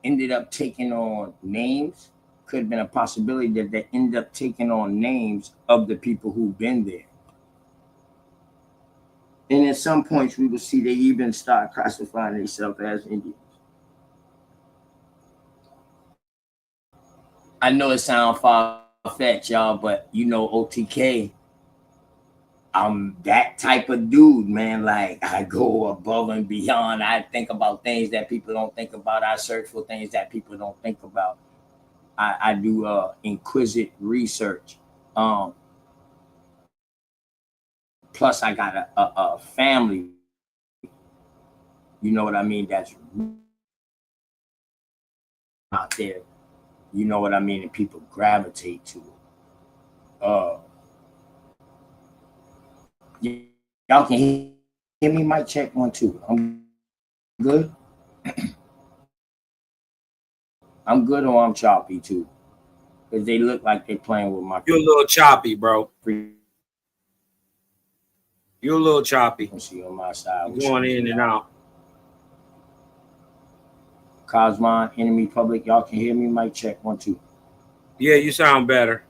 ended up taking on names. Could have been a possibility that they ended up taking on names of the people who've been there. And at some points, we will see they even start classifying themselves as Indians. I know it sounds far-fetched, y'all, but you know OTK, I'm that type of dude, man. Like, I go above and beyond. I think about things that people don't think about. I search for things that people don't think about. I do inquisitive research. Plus, I got a family, you know what I mean, that's out there, you know what I mean, and people gravitate to it. Y'all can hear me? Mic check 1 2. I'm good. I'm good, or I'm choppy too, because they look like they're playing with my. You're a little choppy, bro. You're a little choppy. Let's see on my side. You're going in and out. Cosmon, Enemy Public, y'all can hear me? Mic check 1 2. Yeah, you sound better.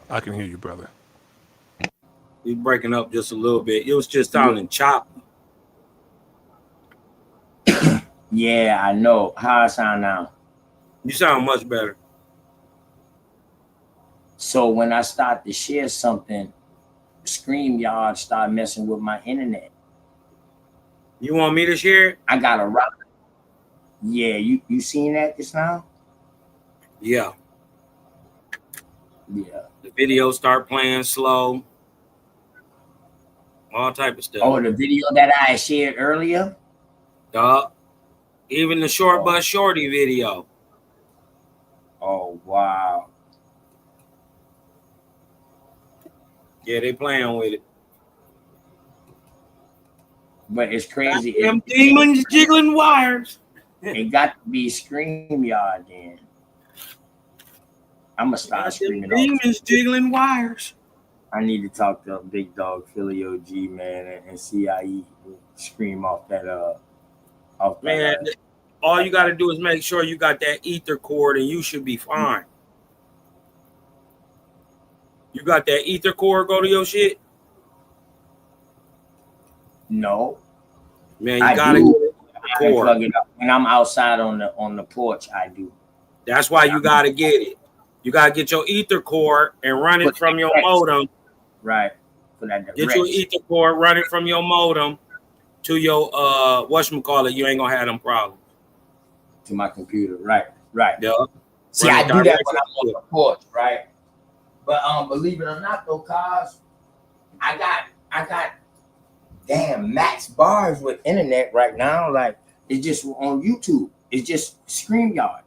I can hear you, brother. You're breaking up just a little bit. It was just sounding choppy. Yeah, I know. How I sound now? You sound much better. So when I start to share something, StreamYard start messing with my internet. You want me to share it? I got a rock. Yeah, you seen that just now? Yeah. Yeah. The video start playing slow. All type of stuff. Oh, the video that I shared earlier? Even the Short Bus Shorty video. Oh, wow. Yeah, they playing with it. But it's crazy. Them demons jiggling wires. It got to be StreamYard then. I'm going to start screaming. Demons jiggling wires. I need to talk to Big Dog Philly OG, man, and see how he scream off that. Man, all you got to do is make sure you got that ether cord, and you should be fine. You got that ether cord go to your shit? No. Man, you got to get it. Plug it up. When I'm outside on the porch, I do. That's why you got to get it. You got to get your ether cord and run it from your modem. Right. For that get your ether cord, run it from your modem to your whatchamacallit, you ain't gonna have them problems. To my computer, right. Yeah. See, I do that when I'm on the porch, right? But believe it or not, though, cause I got damn max bars with internet right now. Like it's just on YouTube. It's just StreamYard.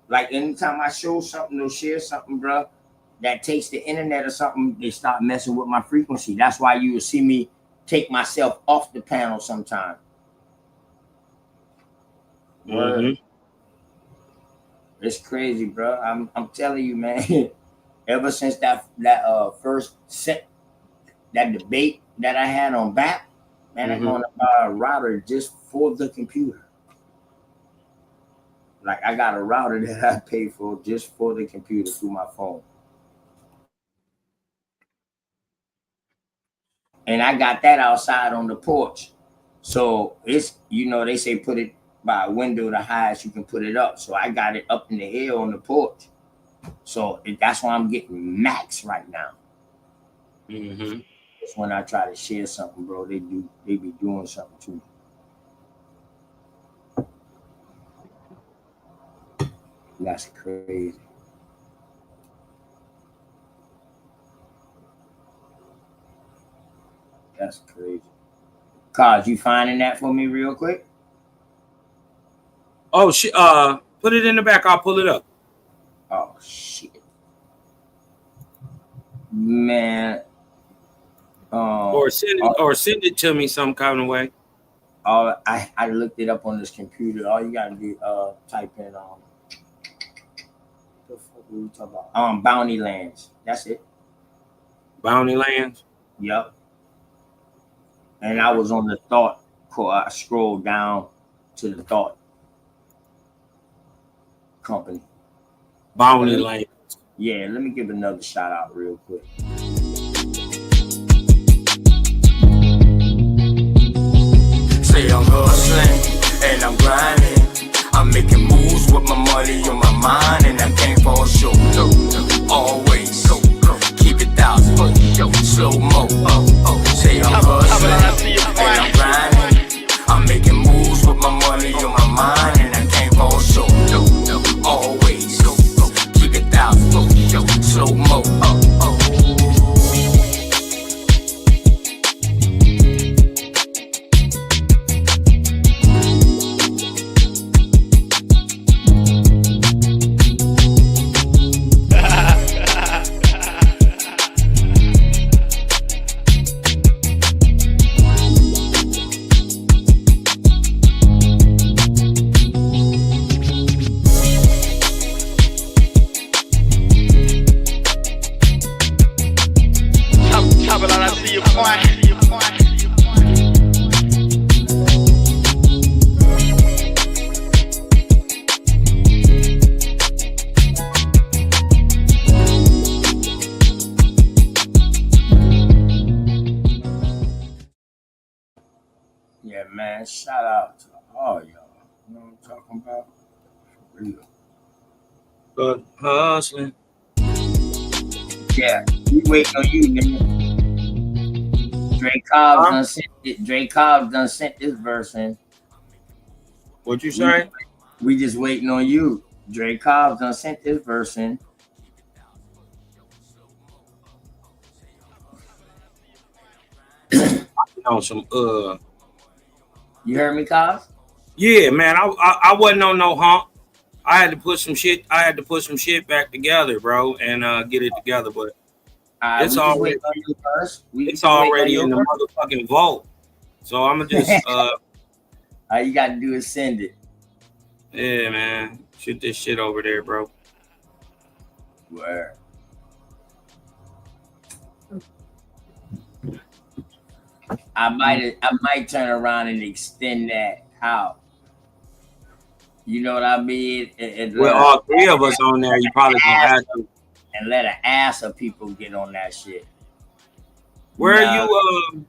Like anytime I show something or share something, bro, that takes the internet or something, they start messing with my frequency. That's why you will see me take myself off the panel sometime. Mm-hmm. It's crazy, bro. I'm telling you, man. Ever since that first set, that debate that I had on Bout, man, I'm going to buy a router just for the computer. Like I got a router that I pay for just for the computer through my phone. And I got that outside on the porch. So it's, they say put it by a window the highest you can put it up. So I got it up in the air on the porch. So that's why I'm getting max right now. Mm-hmm. It's when I try to share something, bro, they be doing something to me. That's crazy. That's crazy. Cause you finding that for me real quick? Oh shit! Put it in the back. I'll pull it up. Oh shit, man. Or send it to me some kind of way. I looked it up on this computer. All you gotta do type in what the fuck are we talking about? Bounty Lands. That's it. Bounty Lands. Yep. And I was on the thought. I scrolled down to the thought company. Bounty Lands. Yeah, let me give another shout out real quick. Say I'm hustling and I'm grinding. I'm making moves with my money on my mind, and I can't fall short. No, always keep it thousand. Slow mo. Say I'm hustling and I'm grinding. I'm making moves with my money on my mind, and I can't fall short. No, always keep it thousand. Slow mo. Yeah, man. Shout out to all y'all. You know what I'm talking about? For real. But hustling. Yeah, we waiting on you, nigga. Dre Cobbs done sent it. Dre Cobbs done sent this verse in. What you say? We just waiting on you. Dre Cobbs done sent this verse in. On some You heard me, Cobbs? Yeah, man. I wasn't on no hump. I had to put some shit. Back together, bro, and get it together. But it's already it's already in the motherfucking vault. So I'm gonna just all you gotta do is send it. Yeah, man. Shoot this shit over there, bro. Where? I might turn around and extend that out. You know what I mean? With all three of us on there, you probably gonna have to. And let an ass of people get on that shit. Where are you?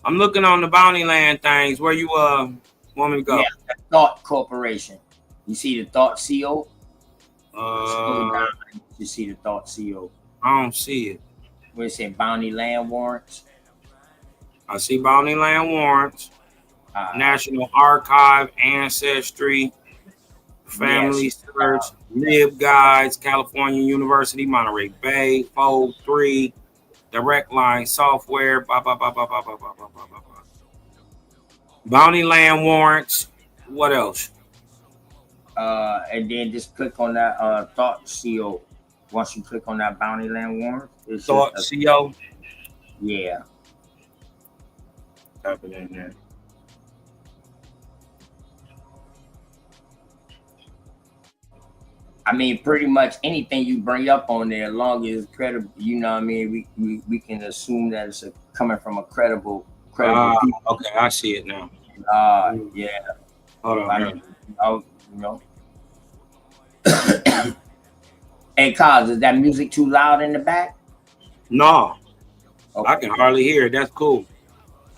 I'm looking on the Bounty Land things. Where you want me to go? Yeah, the Thought Corporation. You see the Thought CO? You see the Thought CO? I don't see it. Where it say Bounty Land Warrants? I see bounty land warrants, National Archive, Ancestry, Family Search, Lib Guides, California University, Monterey Bay, Fold 3, Direct Line Software, blah, blah, blah, blah, blah, blah, blah, blah, blah, blah. Bounty land warrants. What else? And then just click on that thought CO. Once you click on that bounty land warrant, it's Thought CO. Yeah. Type it in there. I mean, pretty much anything you bring up on there, as long as it's credible, you know what I mean? We can assume that it's coming from a credible people. Okay, I see it now. Yeah. Hold on. I mean, you know. Hey, Cos, is that music too loud in the back? No. Okay. I can hardly hear it. That's cool.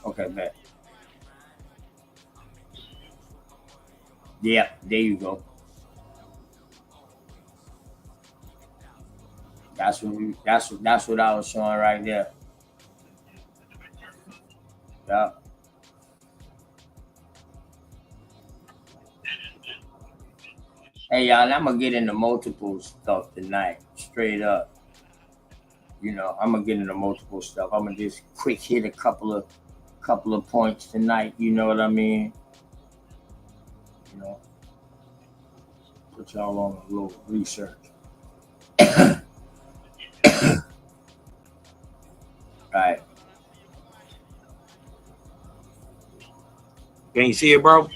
Okay, bet. Yeah, there you go. That's what I was showing right there. Yeah. Hey y'all, I'm gonna get into multiple stuff tonight, straight up. You know, I'm gonna get into multiple stuff. I'm gonna just quick hit a couple of points tonight. You know what I mean? You know, put y'all on a little research. Right. Can you see it, bro?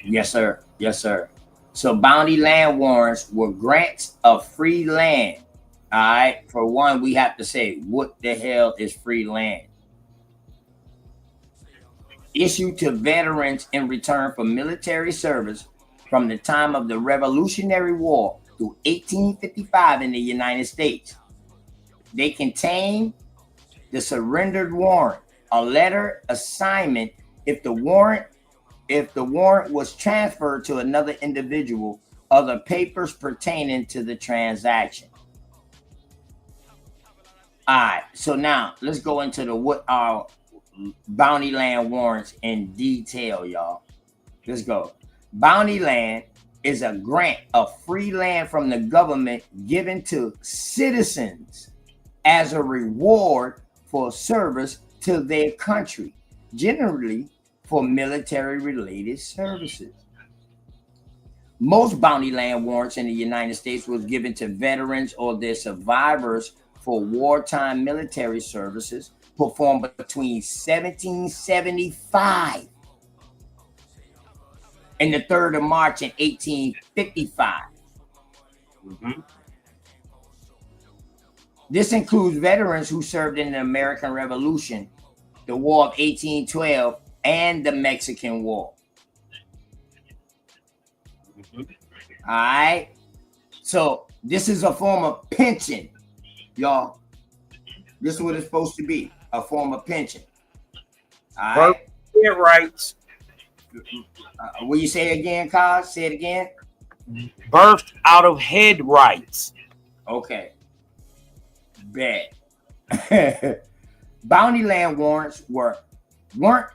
Yes, sir. Yes, sir. So bounty land warrants were grants of free land. All right. For one, we have to say, what the hell is free land? Issued to veterans in return for military service from the time of the Revolutionary War through 1855 in the United States. They contain the surrendered warrant, a letter assignment if the warrant was transferred to another individual, other papers pertaining to the transaction. All right, so now let's go into what are bounty land warrants in detail, y'all. Let's go. Bounty land is a grant of free land from the government given to citizens as a reward for service to their country, generally for military-related services. Most bounty land warrants in the United States was given to veterans or their survivors for wartime military services performed between 1775 and the 3rd of March in 1855. This includes veterans who served in the American Revolution, the War of 1812, and the Mexican War. All right. So this is a form of pension, y'all. This is what it's supposed to be, a form of pension. All right. Rights. Will you say it again, Kaz? Say it again. Birthed out of head rights. Okay. Bet. Bounty land warrants weren't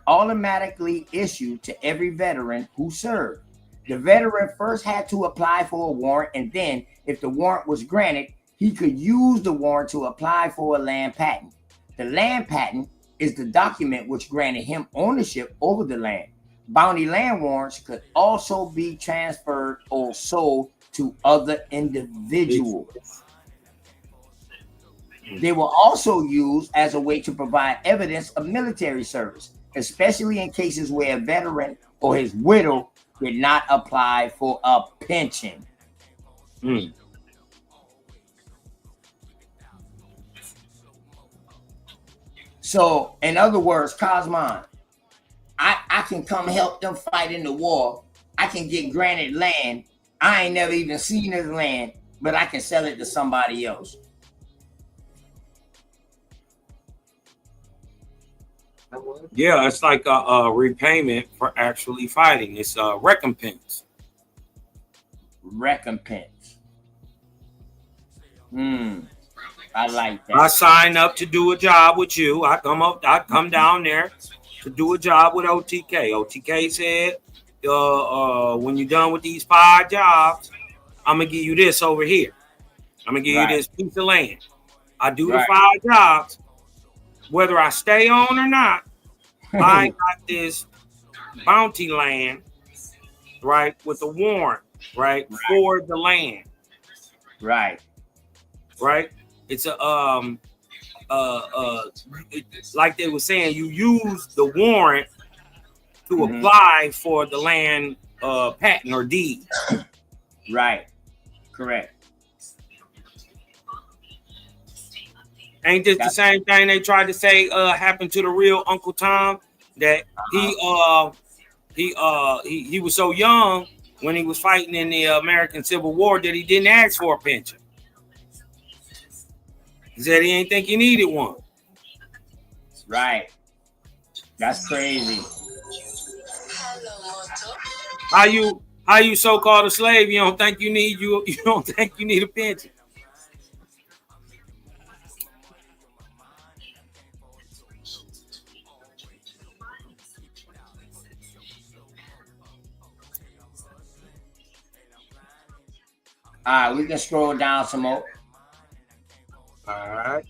automatically issued to every veteran who served. The veteran first had to apply for a warrant, and then, if the warrant was granted, he could use the warrant to apply for a land patent. The land patent is the document which granted him ownership over the land. Bounty land warrants could also be transferred or sold to other individuals. They were also used as a way to provide evidence of military service, especially in cases where a veteran or his widow did not apply for a pension. So, in other words, Cosmon, I can come help them fight in the war. I can get granted land. I ain't never even seen this land, but I can sell it to somebody else. Yeah, it's like a repayment for actually fighting. It's a recompense. Recompense. I like that. I sign up to do a job with you. I come down there, to do a job with OTK. OTK said, when you're done with these 5 jobs, I'm gonna give you this over here. I'm gonna give you this piece of land. I do the 5 jobs, whether I stay on or not. I got this bounty land, right, with a warrant, right, for the land. Right. It's a like they were saying, you use the warrant to apply for the land patent or deed. Right. Correct. Ain't this the same thing they tried to say happened to the real Uncle Tom? That he was so young when he was fighting in the American Civil War that he didn't ask for a pension. He said he ain't think he needed one. Right. That's crazy. How you so-called a slave? You don't think you need a pension? All right, we can scroll down some more. All right.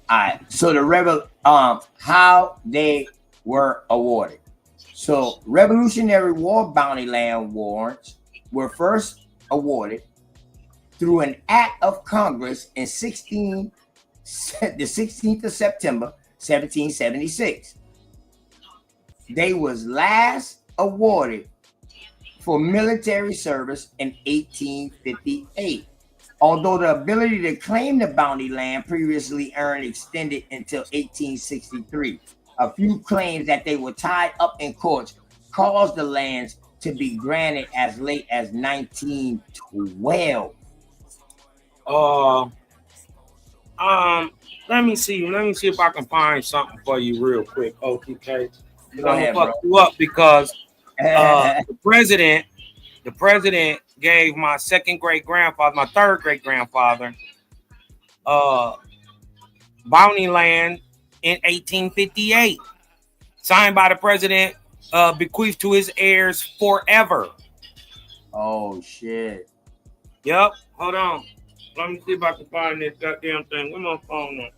All right. So how they were awarded. So Revolutionary War bounty land warrants were first awarded through an act of Congress in the 16th of September, 1776. They was last awarded for military service in 1858. Although the ability to claim the bounty land previously earned extended until 1863. A few claims that they were tied up in courts caused the lands to be granted as late as 1912. Let me see if I can find something for you real quick, OTK. Go ahead, bro. You up because the president gave my third great grandfather, bounty land in 1858, signed by the president, bequeathed to his heirs forever. Oh shit. Yep. Hold on. Let me see if I can find this goddamn thing. Where's my phone at?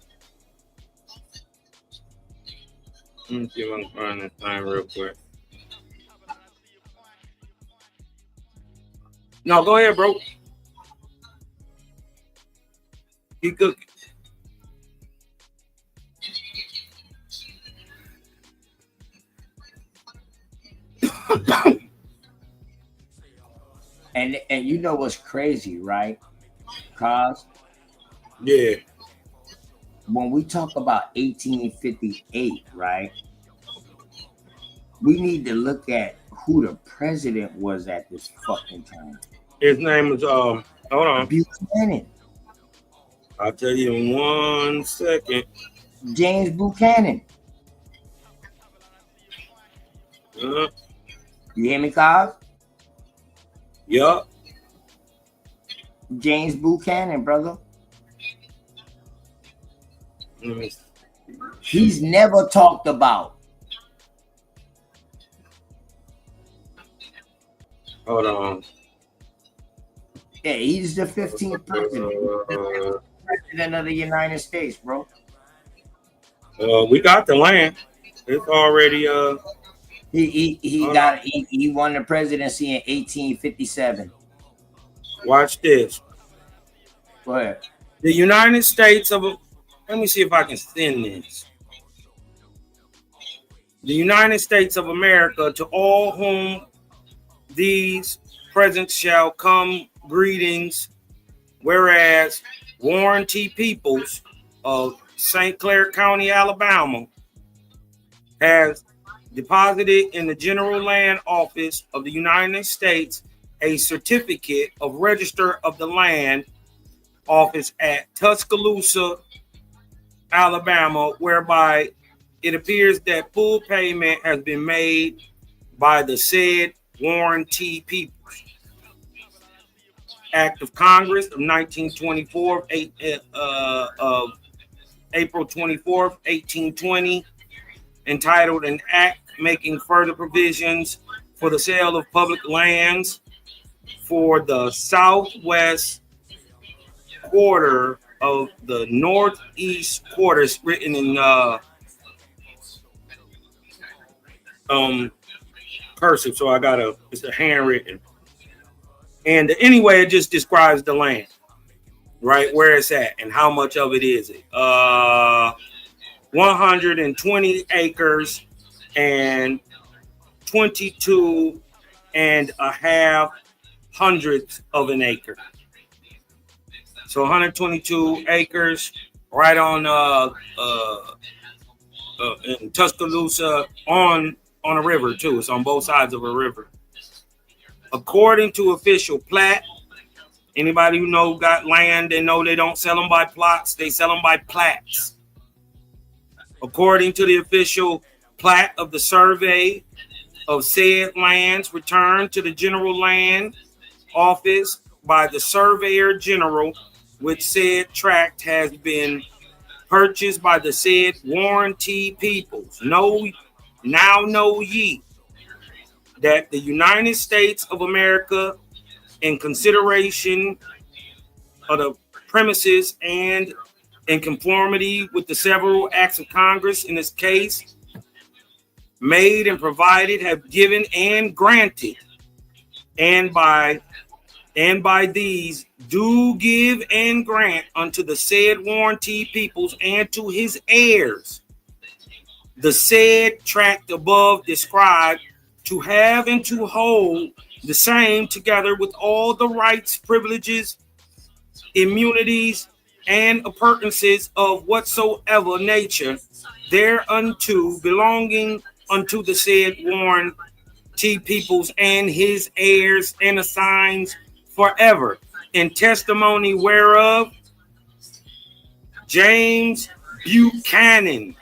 Let me see if I can find this thing real quick. No, go ahead, bro. Keep cooking. And you know what's crazy, right? Cause yeah, when we talk about 1858, right? We need to look at who the president was at this fucking time. His name was hold on, Buchanan. I'll tell you in 1 second. James Buchanan. You hear me, Cos? Yup. James Buchanan, brother. He's never talked about. Hold on. Yeah, he's the 15th president of the United States, bro. We got the land. It's already he won the presidency in 1857. Watch this. Go ahead. The United States of, let me see if I can send this. The United States of America, to all whom these presents shall come greetings, whereas Warren T. Peoples of St. Clair County, Alabama, has deposited in the General Land Office of the United States a certificate of register of the land office at Tuscaloosa, Alabama, whereby it appears that full payment has been made by the said Warren T. Peoples. Act of Congress of 1924, of April 24th, 1820, entitled an act making further provisions for the sale of public lands for the southwest quarter of the northeast quarters, written in cursive. So it's a handwritten. And anyway, it just describes the land, right, where it's at and how much of it is it. 120 acres and 22 and a half hundredths of an acre. So 122 acres right on in Tuscaloosa on a river too. It's on both sides of a river. According to official plat, anybody who got land, they know they don't sell them by plots, they sell them by plats. According to the official plat of the survey of said lands returned to the General Land Office by the Surveyor General, which said tract has been purchased by the said warranty peoples. Now know ye that the United States of America, in consideration of the premises and in conformity with the several acts of Congress in this case, made and provided, have given and granted, and by these do give and grant unto the said warranty peoples and to his heirs the said tract above described, to have and to hold the same, together with all the rights, privileges, immunities, and appurtenances of whatsoever nature thereunto belonging unto the said warranty peoples and his heirs, and assigns forever, in testimony whereof James Buchanan,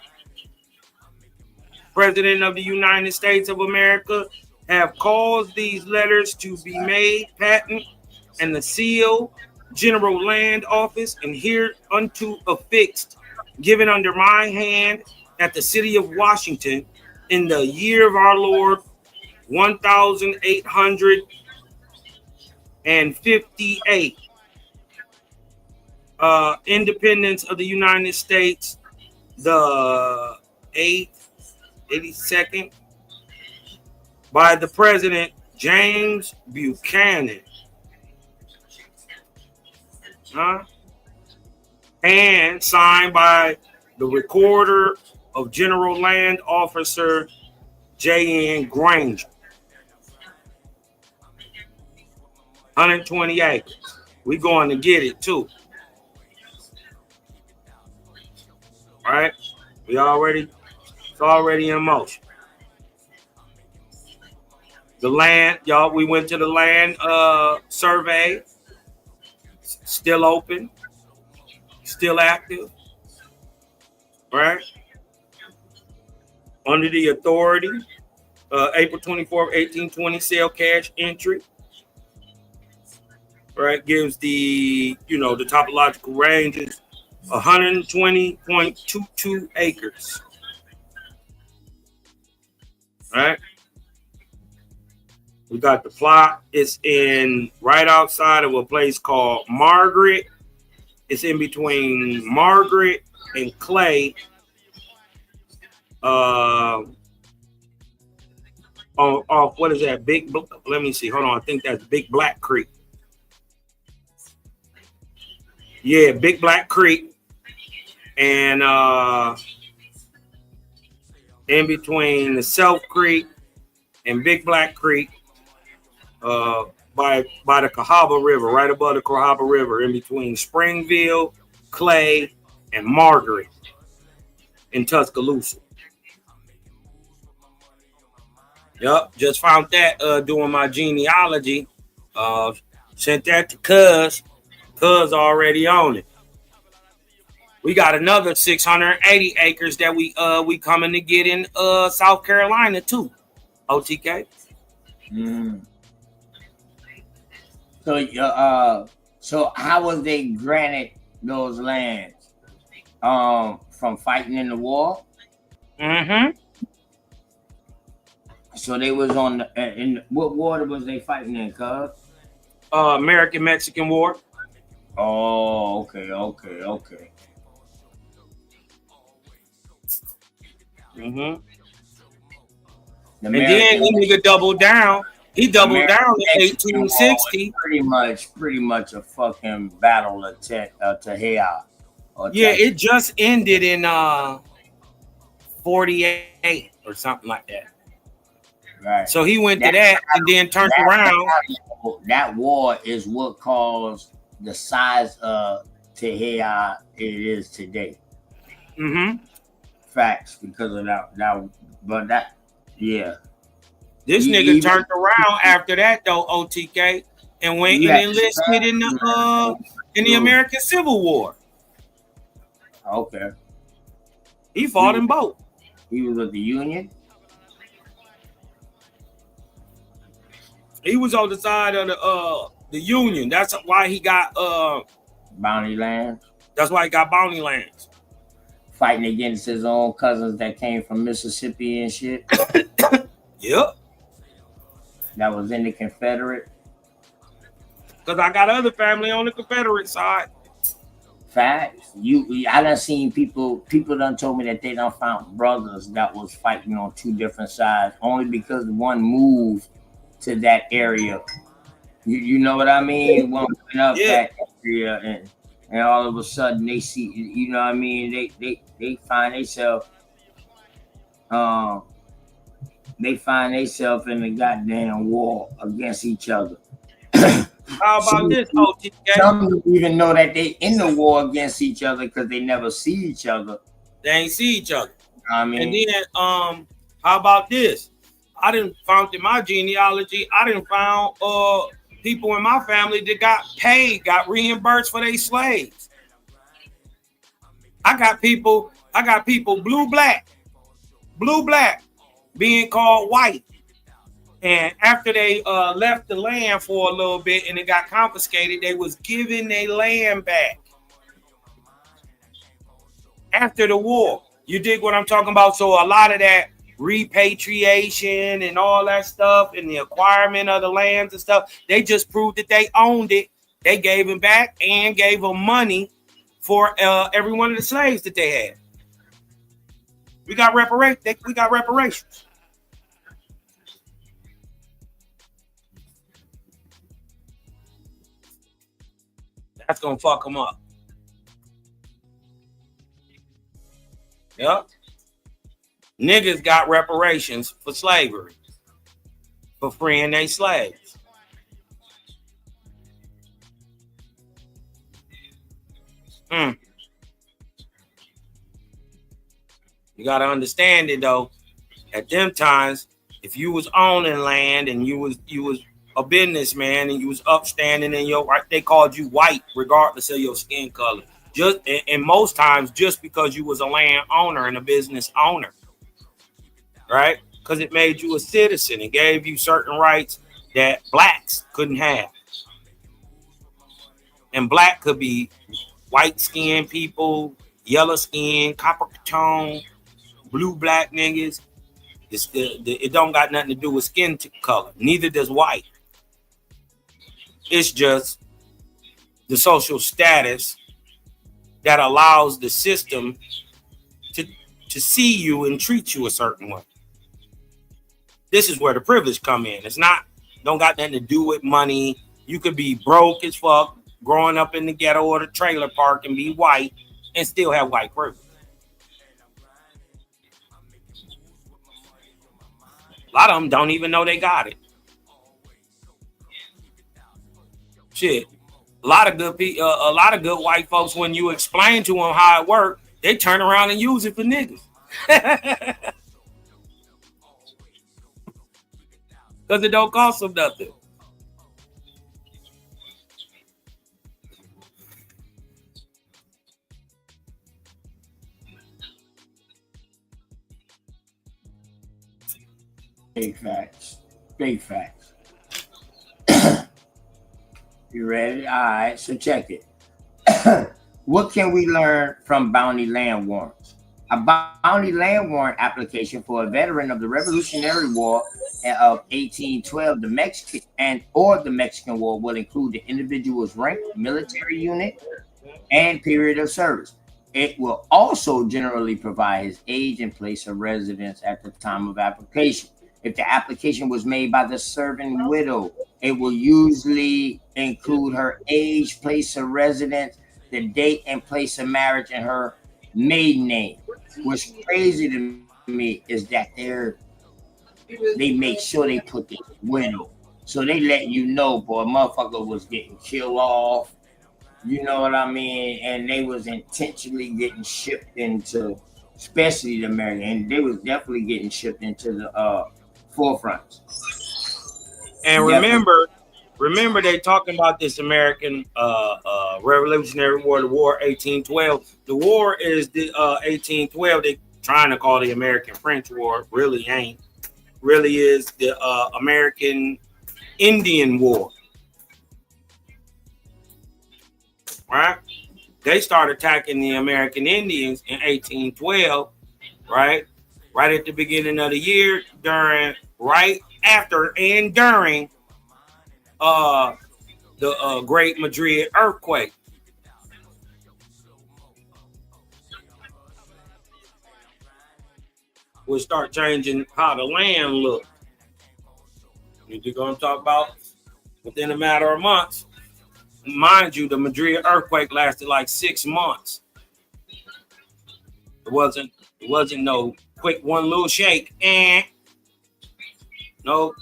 President of the United States of America, have caused these letters to be made patent, and the seal, General Land Office, and hereunto affixed, given under my hand at the city of Washington in the year of our Lord 1858, independence of the United States, the 82nd, by the President James Buchanan, and signed by the Recorder of General Land Officer J.N. Granger. 120 acres. We going to get it too. All right? It's already in motion. The land, y'all, we went to the land survey. Still open. Still active. Right? Under the authority, April 24th, 1820, sale cash entry. Right? Gives the topological range is 120.22 acres. Right? We got the plot. It's right outside of a place called Margaret. It's in between Margaret and Clay. Off what is that? Let me see. Hold on. I think that's Big Black Creek. Yeah, Big Black Creek. And in between the Self Creek and Big Black Creek, by the Cahaba River, right above the Cahaba River, in between Springville, Clay, and Margaret in Tuscaloosa. Yep, just found that doing my genealogy. Sent that to Cuz. Cuz already on it. We got another 680 acres that we coming to get in South Carolina too. OTK. So how was they granted those lands? From fighting in the war. Mm-hmm. So they was on in what war was they fighting in, cuz? American-Mexican War. Oh, okay. Mm-hmm. The and then the nigga doubled down. He doubled down in 1860. Pretty much a fucking battle of Tehia. Yeah, it just ended in 48 or something like that. Right. So he went to that and then turned around. That war is what caused the size of Tehia it is today. Mm-hmm. Facts, because of that. Yeah. This nigga turned around after that though, OTK, and went and enlisted in the American Civil War. Okay. He fought in both. He was with the Union. He was on the side of the Union. That's why he got bounty lands. That's why he got bounty lands. Fighting against his own cousins that came from Mississippi and shit. Yep. That was in the Confederate. Because I got other family on the Confederate side. Facts. I done seen people done told me that they done found brothers that was fighting on two different sides only because one moved to that area. You know what I mean? One went up that area and all of a sudden they see, you know what I mean? They find themselves in the goddamn war against each other. How about this, OTK? Some don't even know that they in the war against each other because they never see each other. They ain't see each other. I mean, and then how about this? I didn't found in my genealogy. I didn't found people in my family that got reimbursed for their slaves. I got people blue black being called white. And after they left the land for a little bit and it got confiscated, they was giving their land back after the war. You dig what I'm talking about? So a lot of that repatriation and all that stuff and the acquirement of the lands and stuff, they just proved that they owned it. They gave them back and gave them money for every one of the slaves that they had. We got reparations. That's gonna fuck them up. Yep. Niggas got reparations for slavery, for freeing their slaves. You gotta understand it though. At them times, if you was owning land and you was a businessman and you was upstanding in your right, they called you white regardless of your skin color. And most times just because you was a land owner and a business owner, right? Because it made you a citizen and gave you certain rights that blacks couldn't have. And black could be white skinned people, yellow skin, copper tone, blue black niggas. It don't got nothing to do with skin color. Neither does white. It's just the social status that allows the system to see you and treat you a certain way. This is where the privilege come in. Don't got nothing to do with money. You could be broke as fuck, growing up in the ghetto or the trailer park and be white and still have white privilege. A lot of them don't even know they got it. Shit. A lot of good white folks, when you explain to them how it works, they turn around and use it for niggas. Because it don't cost them nothing. Big facts. Big facts. You ready? All right, so check it. What can we learn from bounty land warrants? A bounty land warrant application for a veteran of the Revolutionary War of 1812, the Mexican War will include the individual's rank, military unit, and period of service. It will also generally provide his age and place of residence at the time of application. If the application was made by the serving widow, it will usually include her age, place of residence, the date and place of marriage, and her maiden name. What's crazy to me is that they make sure they put the widow. So they let you know, boy, motherfucker was getting killed off. You know what I mean? And they was intentionally getting shipped into, especially the American, and they was definitely getting shipped into the forefronts. And remember, they talking about this American Revolutionary War, the War 1812. The war is the 1812. They trying to call the American French War. Really ain't. Really is the American Indian War. Right? They started attacking the American Indians in 1812. Right? Right at the beginning of the year, right after and during the Great Madrid earthquake. We'll start changing how the land looked. You're going to talk about within a matter of months. Mind you, the Madrid earthquake lasted like 6 months. It wasn't no quick one little shake. No,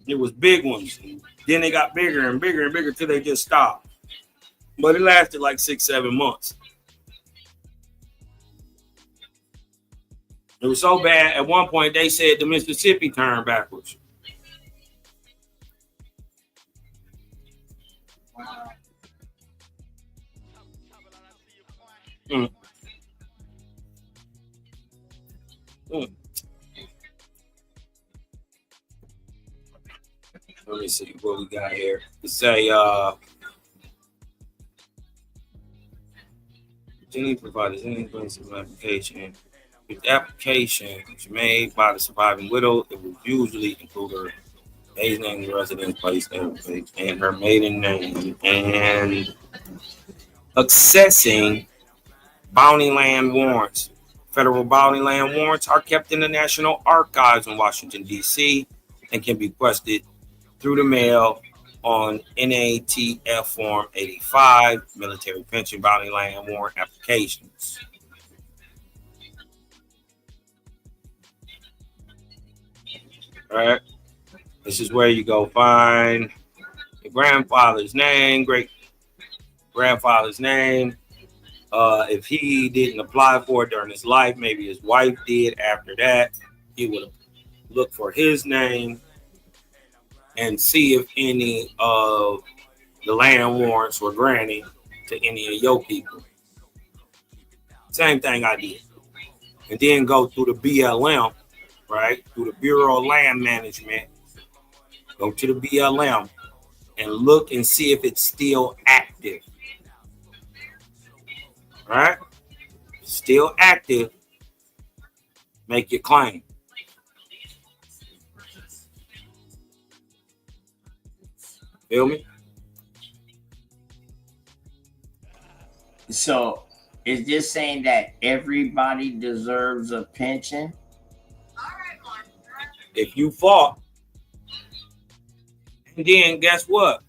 it was big ones. Then they got bigger and bigger and bigger till they just stopped. But it lasted like 6-7 months. It was so bad, at one point they said the Mississippi turned backwards. Mm. Mm. Let me see what we got here. It say any providers any application. If the application is made by the surviving widow, it will usually include her age, name, residence, place, and her maiden name. And accessing bounty land warrants. Federal bounty land warrants are kept in the National Archives in Washington, D.C. and can be requested through the mail on NATF Form 85, military pension bounty land warrant applications. All right. This is where you go find your grandfather's name, great grandfather's name. If he didn't apply for it during his life, maybe his wife did after that, he would look for his name and see if any of the land warrants were granted to any of your people. Same thing I did. And then go through the BLM, right? Through the Bureau of Land Management. Go to the BLM and look and see if it's still active. All right? Still active. Make your claim. Feel me? So is this saying that everybody deserves a pension? If you fought, and then guess what?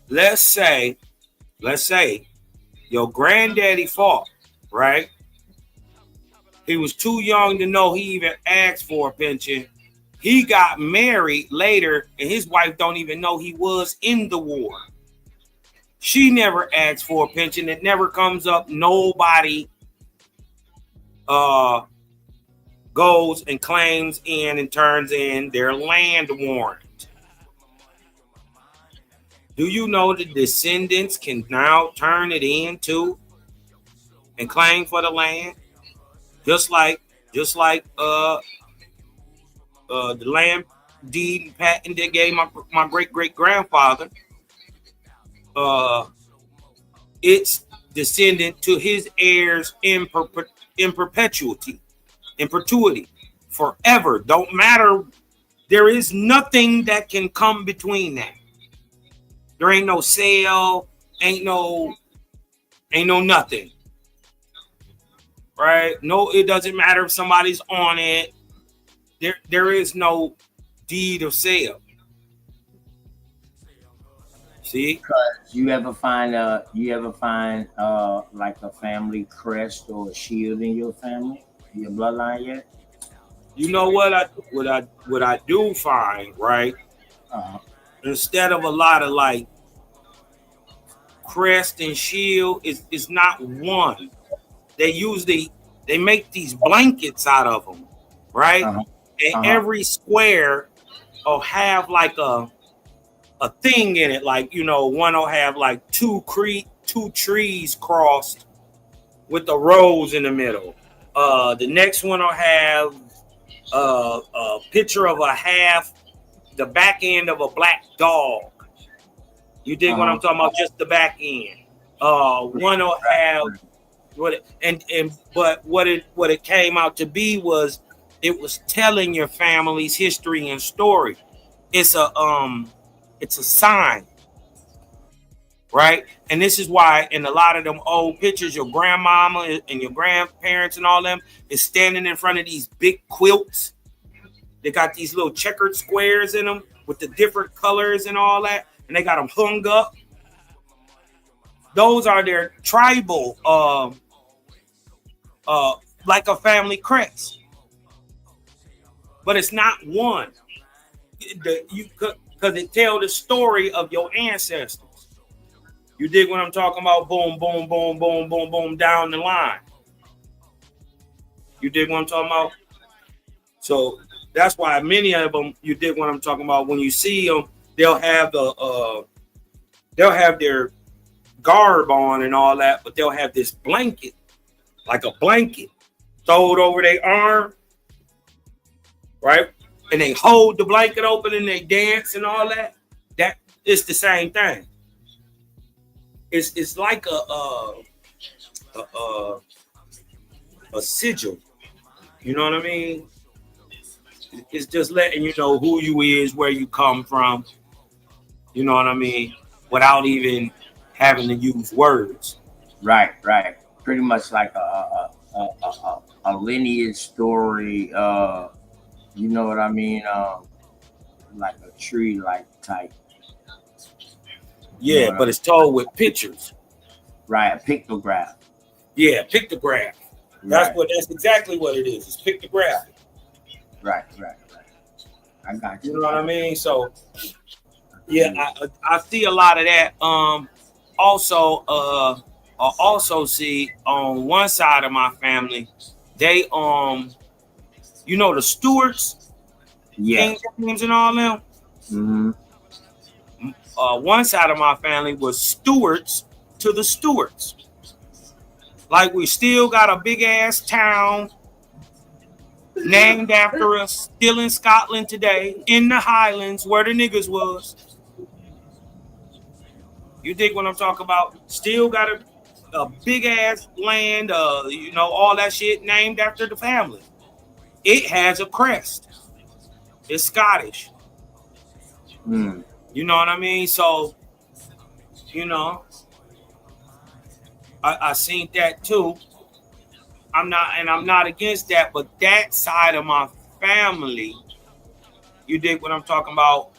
Let's say your granddaddy fought, right? He was too young to know he even asked for a pension. He got married later, and his wife don't even know he was in the war. She never asked for a pension. It never comes up. Nobody goes and claims in and turns in their land warrant. Do you know the descendants can now turn it in too and claim for the land? Just like the land deed and patent that gave my great great grandfather. its descendant to his heirs in perpetuity, forever. Don't matter. There is nothing that can come between that. There ain't no sale, ain't no nothing. Right? No, it doesn't matter if somebody's on it. There is no deed of sale. See? Cause you ever find like a family crest or a shield in your family, in your bloodline yet? You know what I do find, right? Instead of a lot of like crest and shield, is not one. They make these blankets out of them, right? And every square will have like a thing in it, like, you know, one will have like two trees crossed with a rose in the middle. The next one will have a picture of the back end of a black dog. You dig what I'm talking about? Just the back end. One will have but what it came out to be was, it was telling your family's history and story. It's a sign, right? And this is why in a lot of them old pictures, your grandmama and your grandparents and all them is standing in front of these big quilts. They got these little checkered squares in them with the different colors and all that, and they got them hung up. Those are their tribal, like a family crest, but it's not one. Because it tells the story of your ancestors. You dig what I'm talking about? Boom, boom, boom, boom, boom, boom, down the line. You dig what I'm talking about? So that's why many of them, you dig what I'm talking about. When you see them, they'll have their garb on and all that, but they'll have this blanket, like a blanket, thrown over their arm, right? And they hold the blanket open and they dance and all that. That is the same thing. It's like a sigil. You know what I mean? It's just letting you know who you is, where you come from. You know what I mean? Without even having to use words. Right. Pretty much like a lineage story. You know what I mean? Like a tree, like type. Yeah, but it's told with pictures. Right, a pictograph. Yeah, pictograph. That's exactly what it is. It's pictograph. Right. I got you. You know what I mean? So yeah, I see a lot of that. Also, I also see on one side of my family, they you know the Stewarts, King James and all them. Mm-hmm. One side of my family was Stewarts to the Stewarts. Like we still got a big ass town named after us, still in Scotland today, in the Highlands where the niggas was. You dig what I'm talking about? Still got a big ass land, you know, all that shit named after the family. It has a crest. It's Scottish. You know what I mean? So, you know, I seen that too. I'm not against that, but that side of my family, you dig what I'm talking about,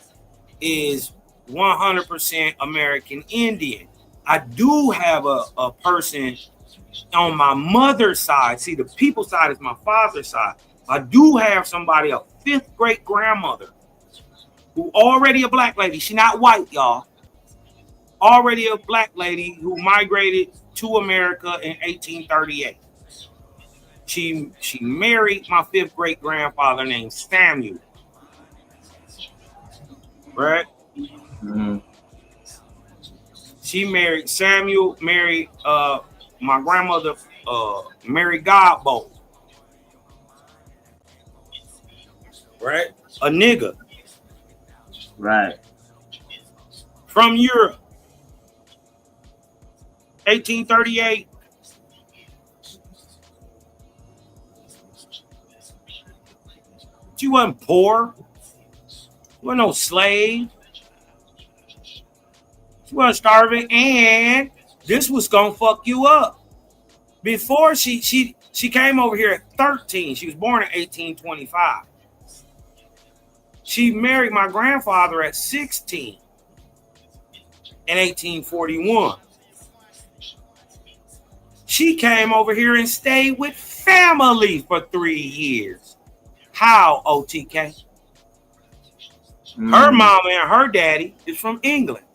is 100% American Indian. I do have a person on my mother's side. See, the people side is my father's side. I do have somebody, a fifth great grandmother, who already a black lady. She not white, y'all. Already a black lady who migrated to America in 1838. She married my fifth great grandfather named Samuel. Right? Mm-hmm. She married Samuel, married my grandmother, Mary Godbolt. Right? A nigga. Right. From Europe. 1838. She wasn't poor. She wasn't no slave. She wasn't starving. And this was gonna fuck you up. Before she came over here at 13. She was born in 1825. She married my grandfather at 16 in 1841. She came over here and stayed with family for 3 years. How, OTK? Her mama and her daddy is from England.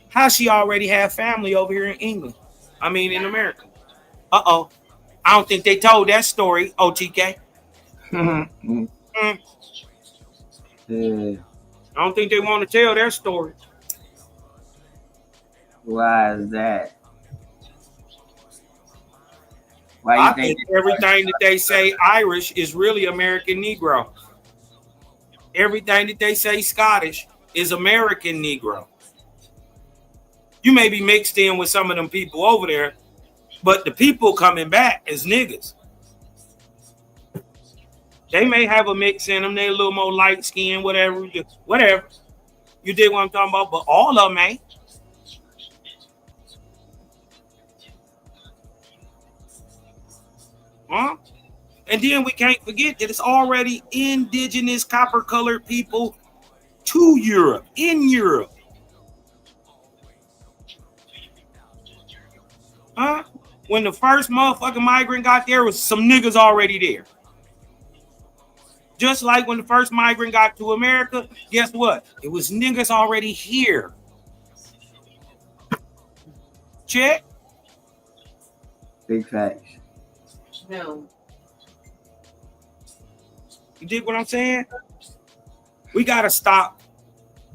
How she already have family over here in England? I mean, in America. Uh-oh. I don't think they told that story, OTK. Yeah. I don't think they want to tell their story. Why is that? Why you I think everything that they say Irish is really American Negro. Everything that they say Scottish is American Negro. You may be mixed in with some of them people over there, but the people coming back is niggas. They may have a mix in them. They a little more light skinned, whatever. You dig what I'm talking about? But all of them ain't. Huh? And then we can't forget that it's already indigenous copper-colored people to Europe, in Europe. Huh? When the first motherfucking migrant got there, was some niggas already there. Just like when the first migrant got to America, guess what? It was niggas already here. Check. Big facts. No. You dig what I'm saying? We gotta stop.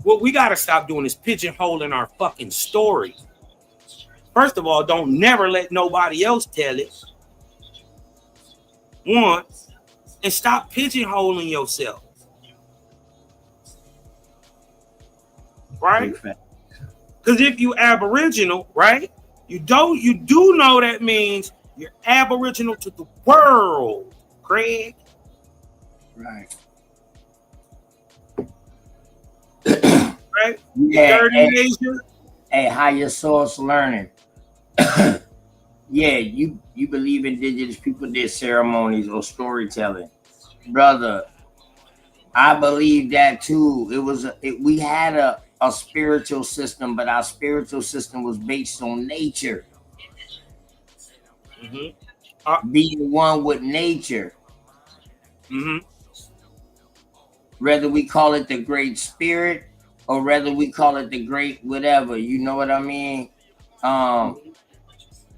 What we gotta stop doing is pigeonholing our fucking story. First of all, don't never let nobody else tell it. One, and stop pigeonholing yourself. Right? Because if you Aboriginal, right? You do know that means you're Aboriginal to the world, Craig. Right. Right? Yeah. Dirty Asia. Hey, higher source learning. Yeah, you believe indigenous people did ceremonies or storytelling, brother. I believe that too. We had a spiritual system, but our spiritual system was based on nature. Being one with nature. Whether we call it the Great Spirit or whether we call it the Great whatever, you know what I mean?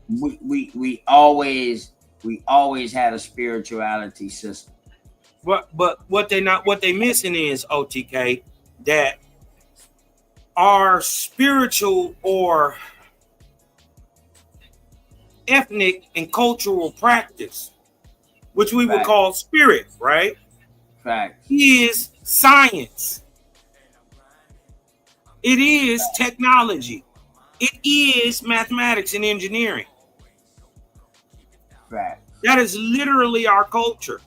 We always had a spirituality system. But what they missing is, OTK, that our spiritual or ethnic and cultural practice, which we would call spirit, right? Facts. Is science. It is technology. It is mathematics and engineering. Facts. That is literally our culture,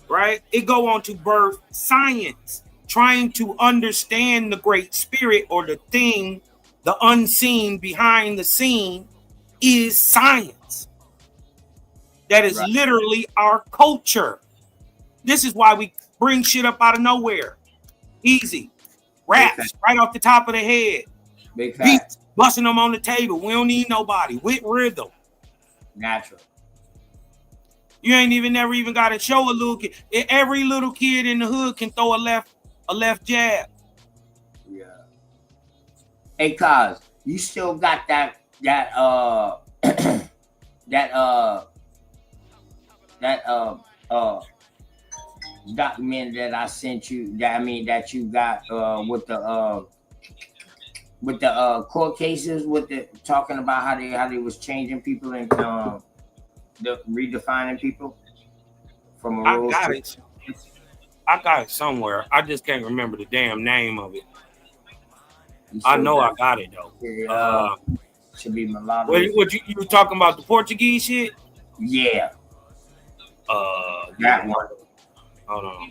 right? It go on to birth science, trying to understand the great spirit or the thing, the unseen behind the scene is science. That is literally our culture. This is why we bring shit up out of nowhere. Easy. Raps right off the top of the head. Big beats, busting them on the table. We don't need nobody. With rhythm. Natural. You ain't never even got to show a little kid. Every little kid in the hood can throw a left jab. Yeah. Hey, Kaz, you still got that document that I sent you, that you got with the court cases, with the talking about how they was changing people and redefining people from a rules. I got it somewhere. I just can't remember the damn name of it. I know I got it though. Should be mulatto. What you talking about the Portuguese shit? Yeah. That one. Hold on.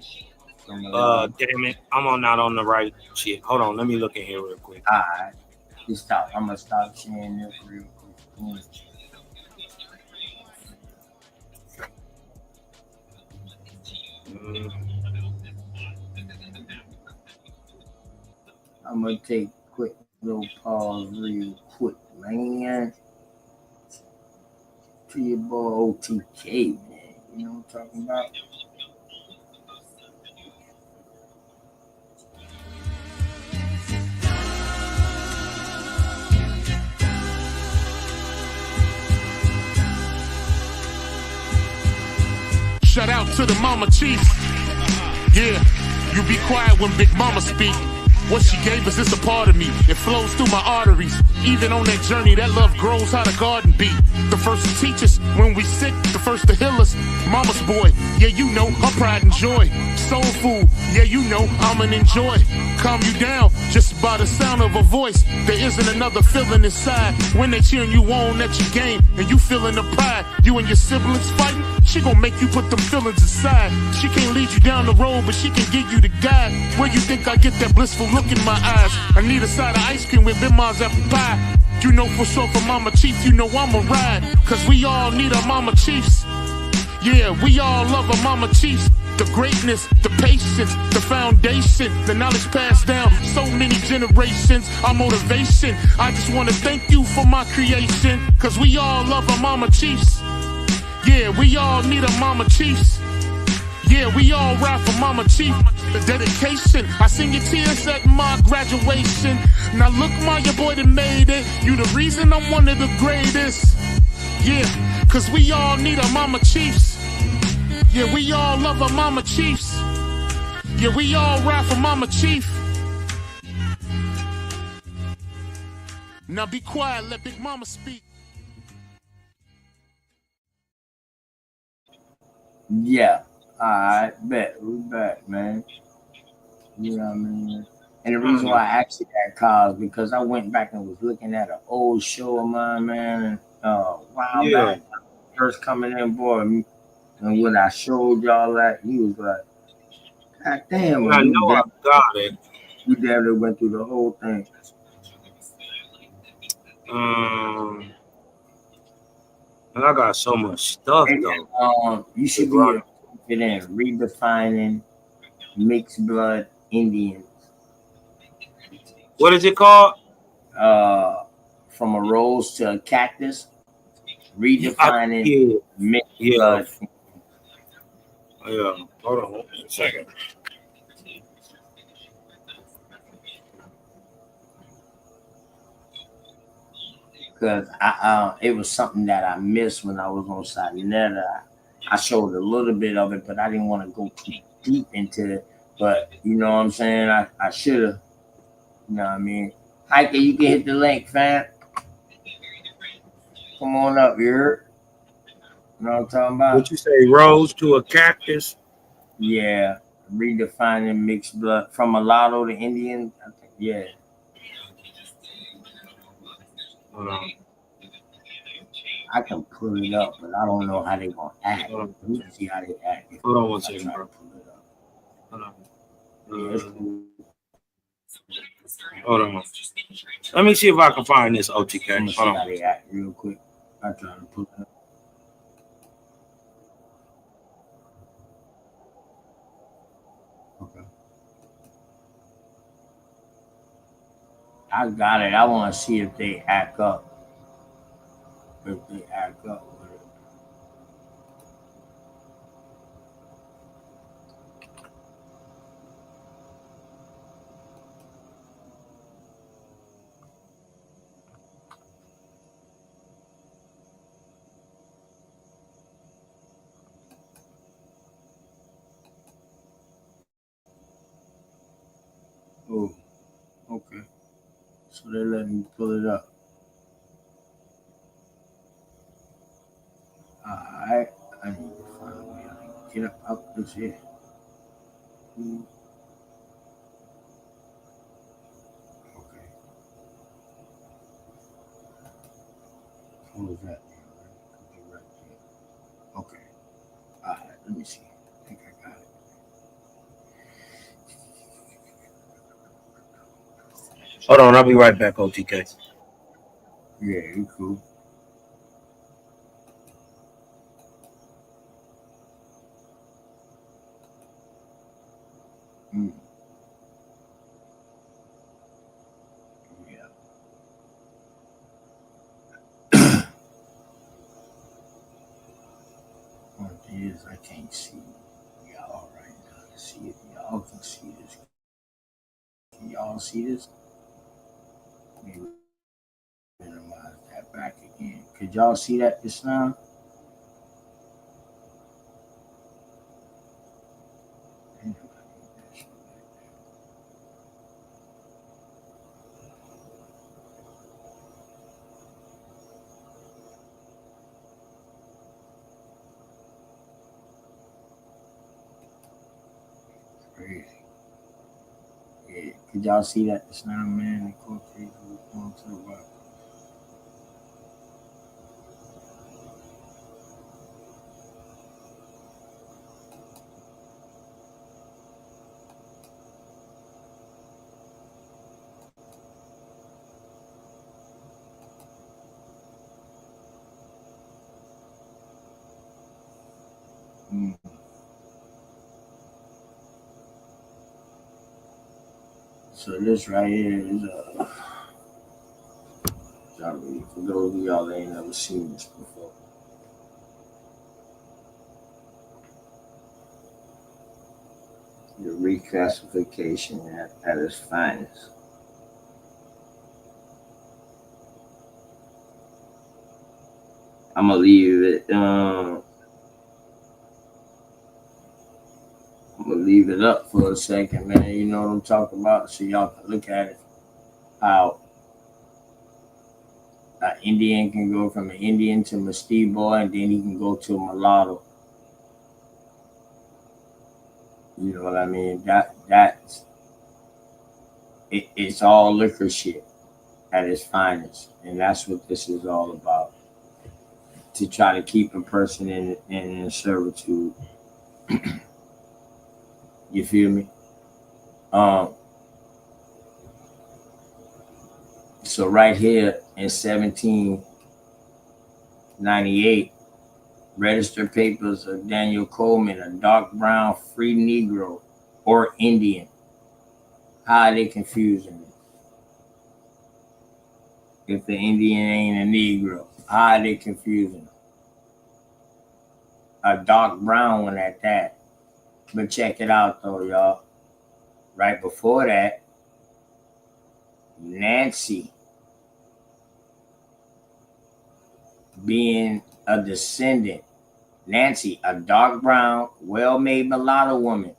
Damn it. I'm not on the right shit. Hold on. Let me look in here real quick. All right. I'm gonna stop sharing this real quick. I'm gonna take a quick little pause real quick, man. To your boy OTK, man. You know what I'm talking about? Shout out to the Mama Chief. Yeah, you be quiet when Big Mama speak. What she gave us is a part of me. It flows through my arteries. Even on that journey, that love grows how the garden be. The first to teach us when we sick, the first to heal us. Mama's boy, yeah, you know, her pride and joy. Soul food, yeah, you know, I'm an enjoy. Calm you down just by the sound of her voice. There isn't another feeling inside when they cheering you on at your game and you feeling the pride. You and your siblings fighting, she gon' make you put them feelings aside. She can't lead you down the road, but she can give you the guide. Where you think I get that blissful look in my eyes? I need a side of ice cream with Bim's apple pie. You know for sure for Mama Chief, you know I'ma ride. Cause we all need our Mama Chiefs. Yeah, we all love our Mama Chiefs. The greatness, the patience, the foundation, the knowledge passed down so many generations, our motivation. I just wanna thank you for my creation. Cause we all love our Mama Chiefs. Yeah, we all need our Mama Chiefs. Yeah, we all ride for Mama Chief. The dedication, I seen your tears at my graduation. Now look, your boy that made it. You the reason I'm one of the greatest. Yeah, cause we all need our Mama Chiefs. Yeah, we all love our Mama Chiefs. Yeah, we all ride for Mama Chief. Now be quiet, let Big Mama speak. Yeah. Alright, bet. We back, man. You know what I mean? And the reason why I asked you that, Kyle, is because I went back and was looking at an old show of mine, man. And while back, first coming in, boy. And when I showed y'all that, he was like, God damn. I know I got it. You damn near went through the whole thing. And I got so much stuff, though. You should be in redefining mixed blood Indians. What is it called? From a rose to a cactus. Redefining mixed blood. Yeah, hold on a second. Because it was something that I missed when I was on Satinetta. I showed a little bit of it, but I didn't want to go too deep into it. But you know what I'm saying? I should have. You know what I mean? Heike, you can hit the link, fam. Come on up, you heard? You know what I'm talking about? What you say, rose to a cactus? Yeah. Redefining mixed blood from mulatto to Indian. I think, yeah. I can pull it up, but I don't know how they gonna act. Let me see how they act. Hold on one second, bro. Hold on. Yeah, it's cool. Hold on. Let me see if I can find this OTK. Let me see how they act real quick. I try to pull it up. Okay. I got it. I want to see if they act up. If they act up with it. Oh, okay. So they let me pull it up. Alright. I need to find a way to get up this here. Okay. was that? Right there. Okay. All right. Let me see. I think I got it. Hold on, I'll be right back, OTK. Yeah, you cool. Mm. Yeah. What it is, I can't see y'all right now. Let's see if y'all can see this. Can y'all see this? Let me minimize that back again. Could y'all see that just now? Crazy. Yeah. Could y'all see that just now, man? The court case was going to the right. Mm. So this right here is for those of y'all that ain't never seen this before. The reclassification at its finest. I'm gonna leave it. I'm gonna leave it up for a second, man. You know what I'm talking about, so y'all can look at it. How an Indian can go from an Indian to mestizo, and then he can go to a mulatto. You know what I mean? That's it's all liquor shit at its finest, and that's what this is all about. To try to keep a person in servitude. You feel me? So right here in 1798, registered papers of Daniel Coleman, a dark brown free Negro or Indian. How are they confusing it? If the Indian ain't a Negro, how are they confusing it? A dark brown one at that. But check it out though, y'all. Right before that, Nancy, being a descendant. Nancy, a dark brown, well-made mulatto woman.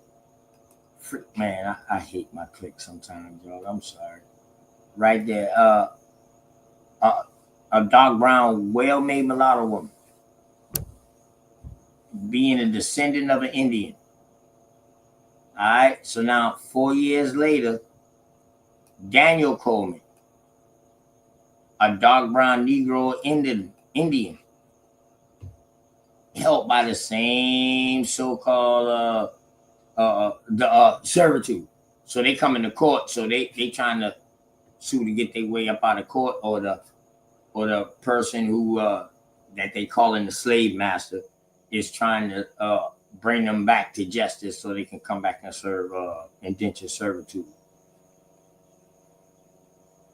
Man, I hate my click sometimes, y'all. I'm sorry. Right there, a dark brown, well-made mulatto woman, being a descendant of an Indian. All right. So now, 4 years later, Daniel Coleman, a dark brown Negro Indian, helped by the same so-called servitude. So they come into court. So they trying to sue to get their way up out of court, or the person who that they calling the slave master is trying to bring them back to justice so they can come back and serve indentured servitude.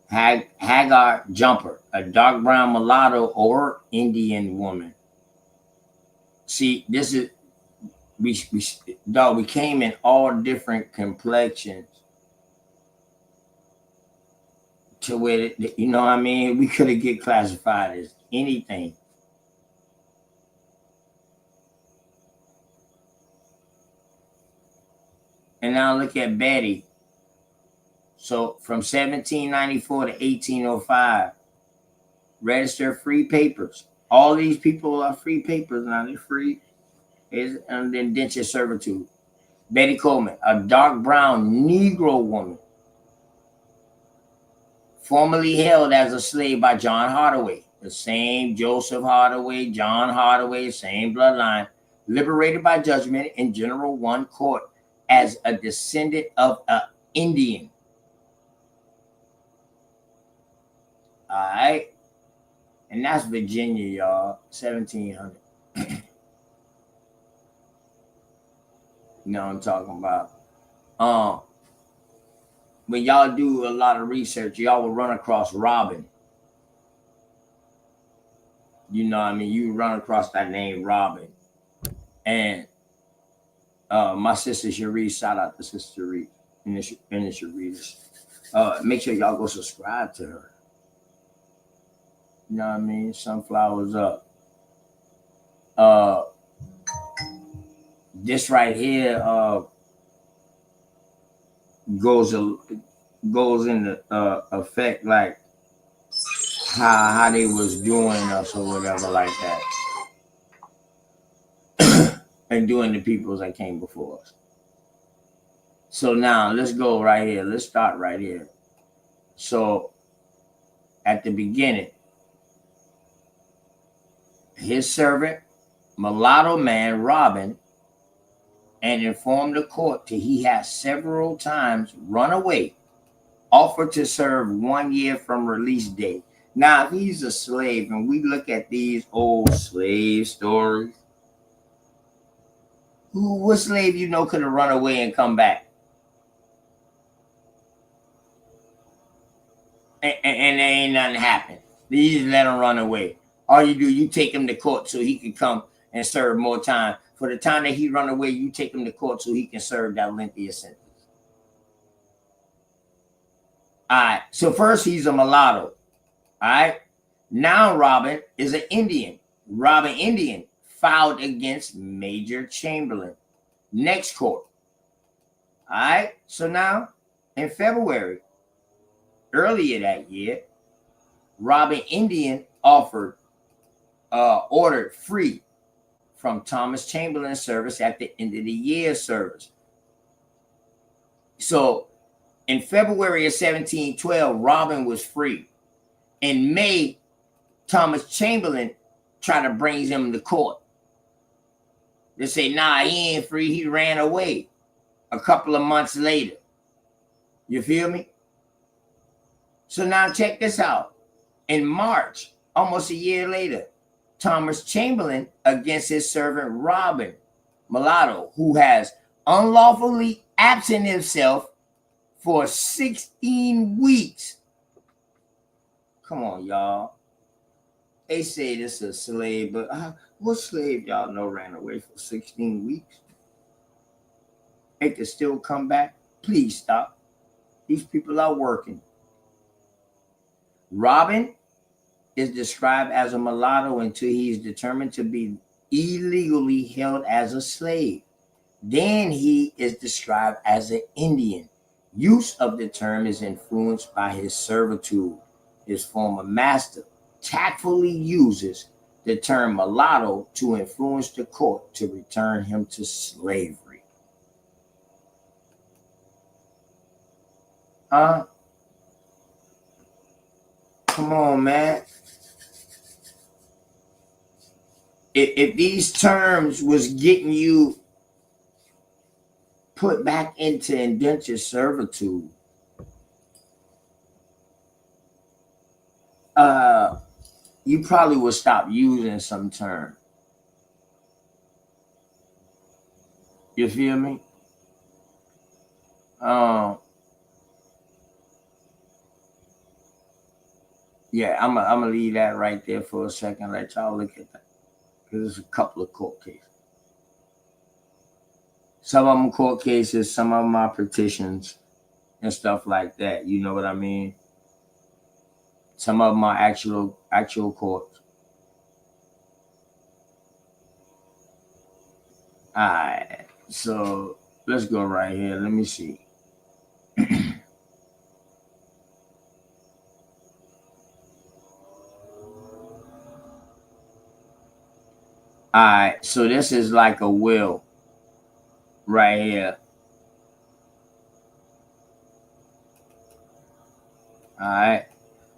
Hagar Jumper, a dark brown mulatto or Indian woman. See, this is we came in all different complexions to where, you know what I mean? We could have get classified as anything. And now look at Betty. So from 1794 to 1805, registered free papers. All these people are free papers now. They're free. Is under indentured servitude. Betty Coleman, a dark brown Negro woman, formerly held as a slave by John Hardaway. the same Joseph Hardaway, John Hardaway, same bloodline, liberated by judgment in General One Court as a descendant of an Indian. All right. And that's Virginia, y'all, 1700. You know what I'm talking about? When y'all do a lot of research, y'all will run across Robin. You know what I mean? You run across that name, Robin. And my sister Cherie, shout out to Sister Cherie, initial readers. Make sure y'all go subscribe to her. You know what I mean? Sunflowers up. This right here goes into effect like how they was doing us or whatever like that. And doing the peoples that came before us. So now let's go right here. Let's start right here. So at the beginning, his servant, mulatto man Robin, and informed the court that he has several times run away, offered to serve 1 year from release date. Now, if he's a slave, and we look at these old slave stories, what slave you know could have run away and come back? And there ain't nothing happened. You just let him run away. All you do, you take him to court so he can come and serve more time. For the time that he run away, you take him to court so he can serve that lengthier sentence. All right. So first he's a mulatto. All right. Now Robin is an Indian. Robin Indian filed against Major Chamberlain. Next court. All right. So now in February, earlier that year, Robin Indian ordered free from Thomas Chamberlain's service at the end of the year service. So in February of 1712, Robin was free. In May, Thomas Chamberlain tried to bring him to court. They say, nah, he ain't free. He ran away a couple of months later. You feel me? So now check this out. In March, almost a year later, Thomas Chamberlain against his servant Robin, mulatto, who has unlawfully absent himself for 16 weeks. Come on, y'all. They say this is a slave, but what slave y'all know ran away for 16 weeks? They could still come back. Please stop. These people are working. Robin is described as a mulatto until he is determined to be illegally held as a slave. Then he is described as an Indian. Use of the term is influenced by his servitude. His former master tactfully uses the term mulatto to influence the court to return him to slavery. Come on, man. If these terms was getting you put back into indentured servitude, you probably would stop using some term. You feel me? Yeah, I'm gonna leave that right there for a second. Let y'all look at that. Because there's a couple of court cases. Some of them court cases, some of them are petitions and stuff like that. You know what I mean? Some of them are actual courts. All right. So let's go right here. Let me see. All right, so this is like a will right here. All right,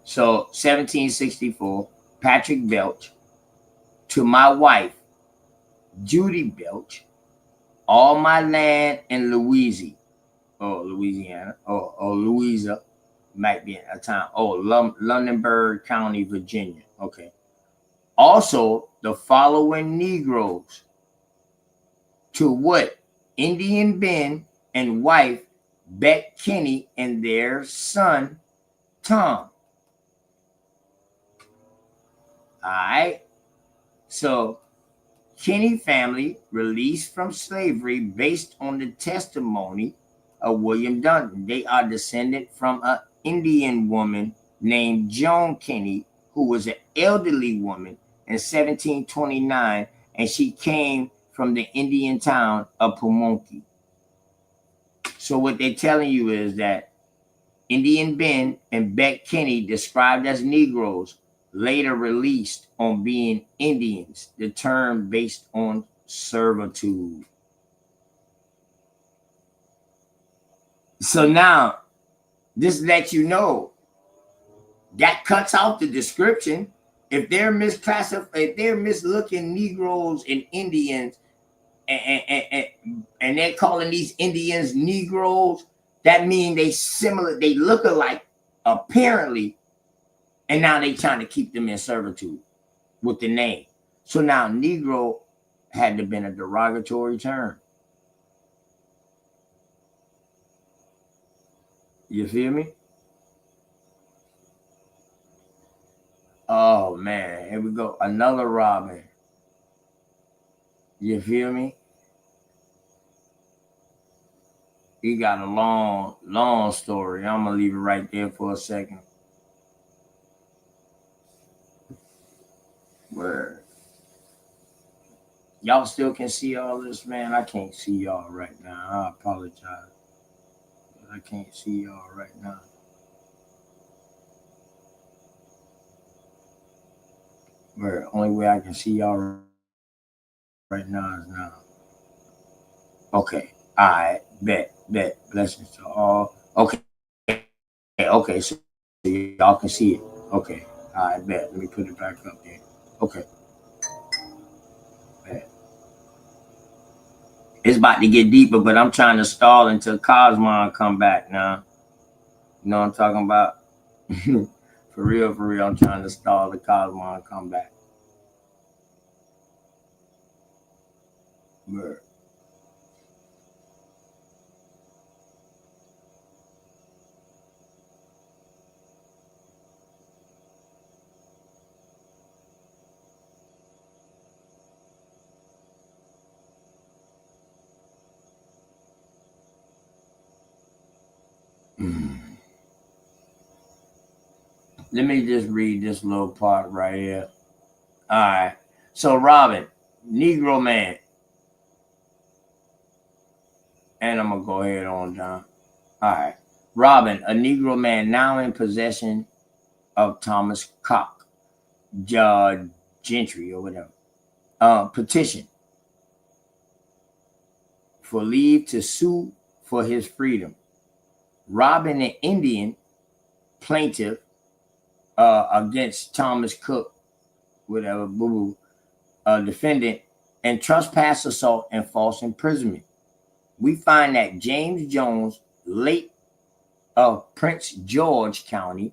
so 1764, Patrick Belch, to my wife, Judy Belch, all my land in Louisiana, or Louisa, might be a town, Lunenburg County, Virginia. Okay. Also, the following Negroes, to what? Indian Ben and wife, Bet Kinney, and their son, Tom. All right. So, Kinney family released from slavery based on the testimony of William Dunton. They are descended from an Indian woman named Joan Kinney, who was an elderly woman in 1729, and she came from the Indian town of Pamunkey. So what they're telling you is that Indian Ben and Beck Kinney, described as Negroes, later released on being Indians, the term based on servitude. So now, this lets you know that cuts out the description. If they're misclassified, if they're mislooking Negroes and Indians, and they're calling these Indians Negroes, that means they look alike, apparently, and now they trying to keep them in servitude with the name. So now Negro had to been a derogatory term. You feel me? Oh man, here we go. Another Robin. You feel me? He got a long story. I'm gonna leave it right there for a second. Where y'all still can see all this, man. I can't see y'all right now. I apologize. I can't see y'all right now. Where only way I can see y'all right now is now. Okay. All right. Bet. Blessings to all. Okay. Okay. So y'all can see it. Okay. All right. Bet. Let me put it back up there. Okay. Bet. It's about to get deeper, but I'm trying to stall until Cosmon come back now. You know what I'm talking about? For real, I'm trying to stall the Cosmon come back. Word. Let me just read this little part right here. All right. So Robin, Negro man. And I'm going to go ahead on down. All right. Robin, a Negro man now in possession of Thomas Cock, Gentry or whatever. Petition for leave to sue for his freedom. Robin, an Indian plaintiff against Thomas Cook, whatever, defendant, and trespass, assault, and false imprisonment. We find that James Jones, late of Prince George County,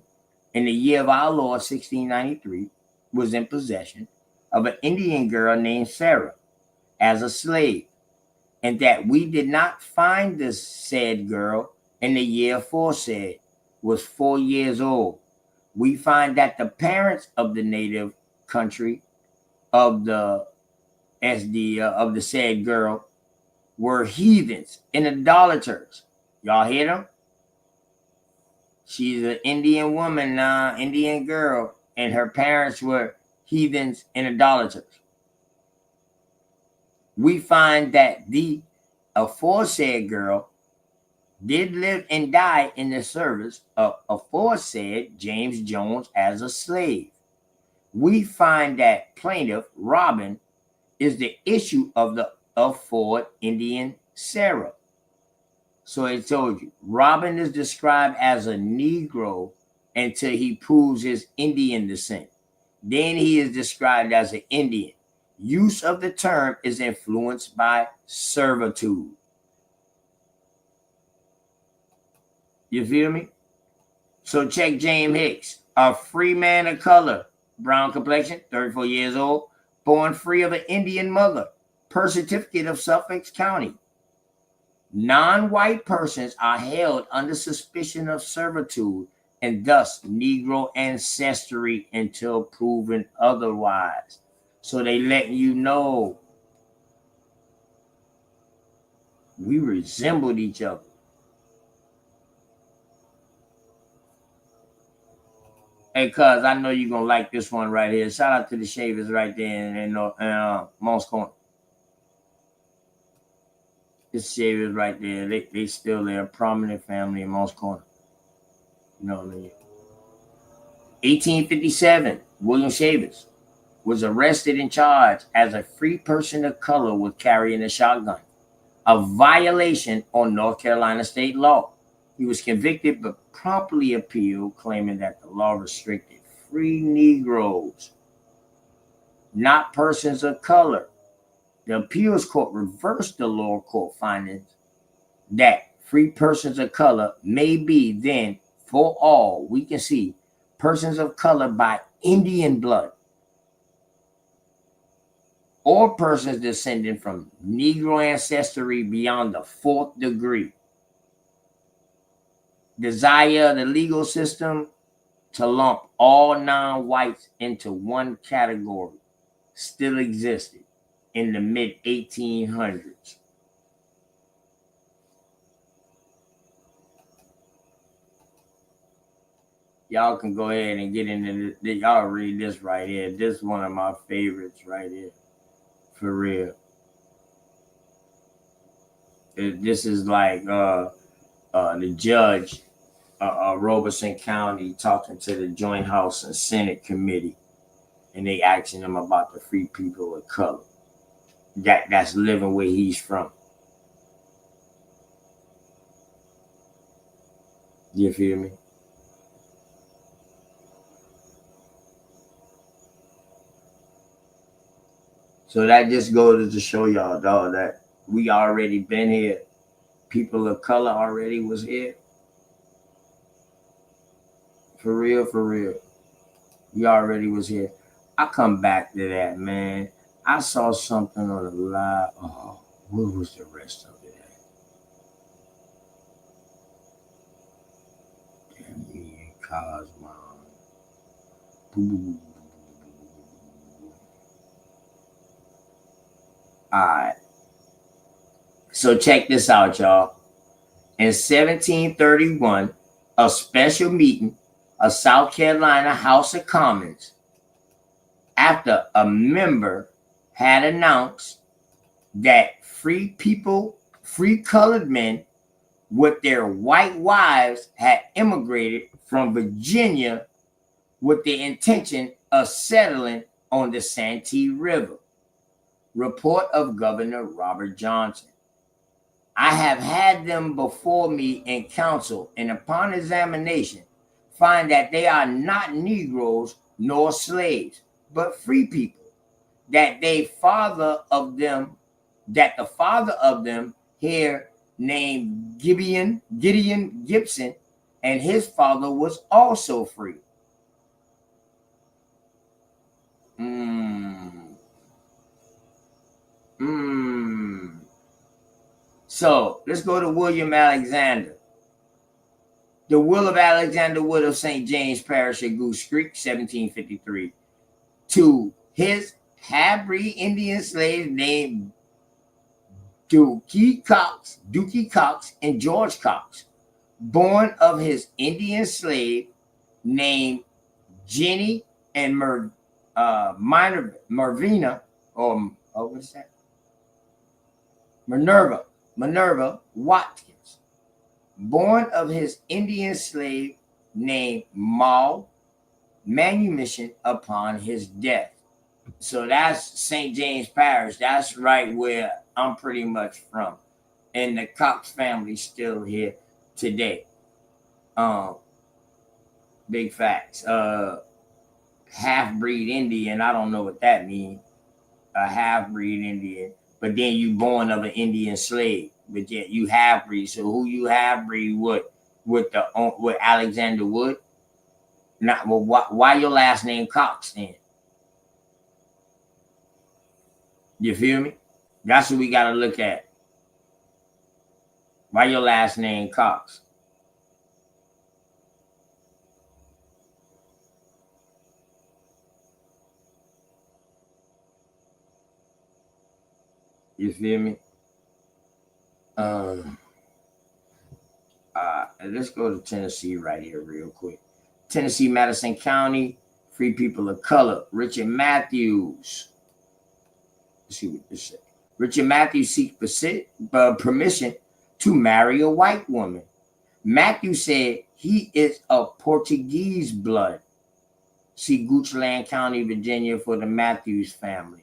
in the year of our Lord 1693, was in possession of an Indian girl named Sarah as a slave, and that we did not find this said girl in the year aforesaid, was 4 years old. We find that the parents of the native country of the said girl were heathens and idolaters. Y'all hear them? She's an Indian woman now, Indian girl, and her parents were heathens and idolaters. We find that the aforesaid girl did live and die in the service of aforesaid James Jones as a slave. We find that plaintiff Robin is the issue of the afore Indian Sarah. So I told you, Robin is described as a Negro until he proves his Indian descent. Then he is described as an Indian. Use of the term is influenced by servitude. You feel me? So check James Hicks, a free man of color, brown complexion, 34 years old, born free of an Indian mother, birth certificate of Suffolk County. Non-white persons are held under suspicion of servitude and thus Negro ancestry until proven otherwise. So they letting you know we resembled each other. Hey, cuz, I know you're going to like this one right here. Shout out to the Shavers right there in Moss Corner. This Shavers right there. They still there. A prominent family in Moss Corner. You know what I mean? 1857, William Shavers was arrested and charged as a free person of color with carrying a shotgun, a violation on North Carolina state law. He was convicted but promptly appealed, claiming that the law restricted free Negroes, not persons of color. The appeals court reversed the lower court findings that free persons of color may be then, for all we can see, persons of color by Indian blood or persons descending from Negro ancestry beyond the 4th degree. Desire of the legal system to lump all non-whites into one category still existed in the mid-1800s. Y'all can go ahead and get into this. Y'all read this right here. This is one of my favorites right here. For real. This is like the judge Robeson County talking to the Joint House and Senate Committee, and they asking him about the free people of color that's living where he's from. You feel me? So that just goes to show y'all, dog, that we already been here. People of color already was here. For real, for real. We already was here. I come back to that, man. I saw something on the live. Oh, what was the rest of it at? Damn me and Cosmo. All right. So check this out, y'all. In 1731, a special meeting of South Carolina House of Commons, after a member had announced that free people, free colored men with their white wives had immigrated from Virginia with the intention of settling on the Santee River. Report of Governor Robert Johnson. I have had them before me in council, and upon examination, find that they are not Negroes nor slaves, but free people, that the father of them here named Gideon Gibson, and his father was also free. So let's go to William Alexander. The will of Alexander Wood of St. James Parish at Goose Creek, 1753, to his half-breed Indian slave named Dookie Cox and George Cox, born of his Indian slave named Jenny and Marvina, or what's that? Minerva Watkins, born of his Indian slave named Maul, manumission upon his death. So that's St. James Parish. That's right where I'm pretty much from. And the Cox family's still here today. Big facts. half-breed Indian, I don't know what that means. A half-breed Indian, but then you born of an Indian slave, but yet you half-breed. So who you half-breed with Alexander Wood? Not well. Why your last name Cox then? You feel me? That's what we got to look at. Why your last name Cox? You feel me? Let's go to Tennessee right here real quick. Tennessee, Madison County, free people of color. Richard Matthews. Let's see what this says. Richard Matthews seeks permission to marry a white woman. Matthews said he is of Portuguese blood. See Goochland County, Virginia for the Matthews family.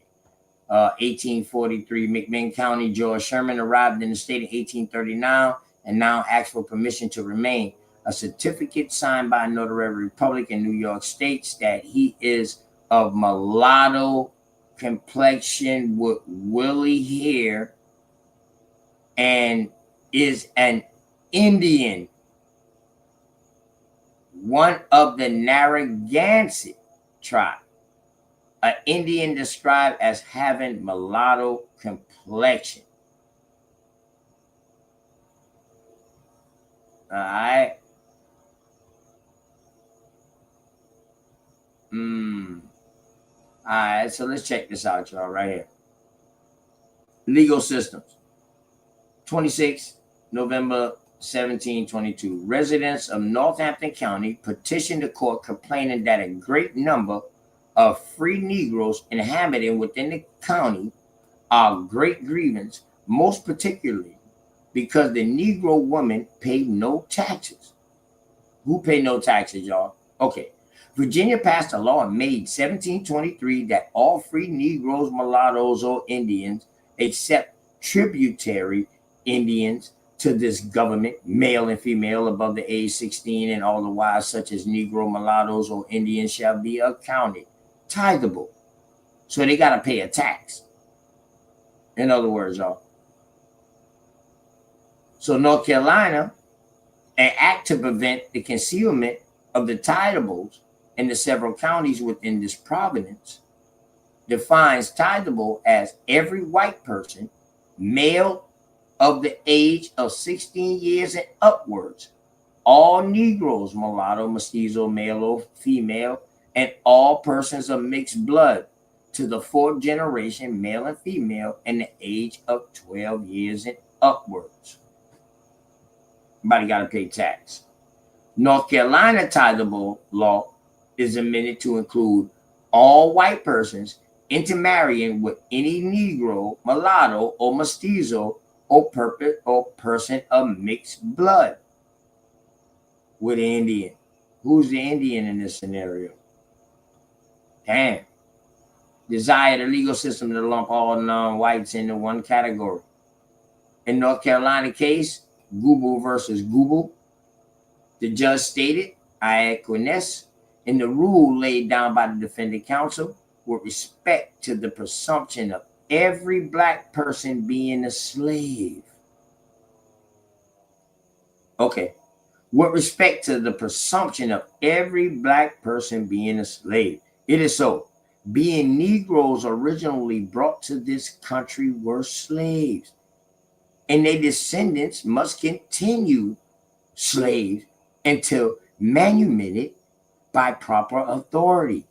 1843, McMinn County, George Sherman arrived in the state in 1839 and now asks for permission to remain. A certificate signed by a notary public in New York states that he is of mulatto complexion with woolly hair and is an Indian, one of the Narragansett tribe. An Indian described as having mulatto complexion. All right. All right, so let's check this out, y'all, right here. Legal systems. 26 November 1722. Residents of Northampton County petitioned the court complaining that a great number of free Negroes inhabiting within the county are great grievance, most particularly because the Negro woman paid no taxes. Who paid no taxes, y'all? Okay. Virginia passed a law in May 1723 that all free Negroes, mulattoes, or Indians, except tributary Indians to this government, male and female above the age 16, and all the wives such as Negro, mulattoes, or Indians shall be accounted tithable. So they got to pay a tax. In other words, y'all. So North Carolina, an act to prevent the concealment of the tithables in the several counties within this province, defines tithable as every white person, male of the age of 16 years and upwards, all Negroes, mulatto, mestizo, male or female, and all persons of mixed blood to the fourth generation, male and female, and the age of 12 years and upwards. Everybody got to pay tax. North Carolina tithable law is amended to include all white persons intermarrying with any Negro, mulatto, or mestizo, or person of mixed blood with an Indian. Who's the Indian in this scenario? Damn. Desire the legal system to lump all non-whites into one category. In North Carolina case, Google versus Google, the judge stated, I acquiesce in the rule laid down by the defendant counsel with respect to the presumption of every black person being a slave. Okay. With respect to the presumption of every black person being a slave, it is so. Being Negroes originally brought to this country were slaves, and their descendants must continue slaves until manumitted by proper authority.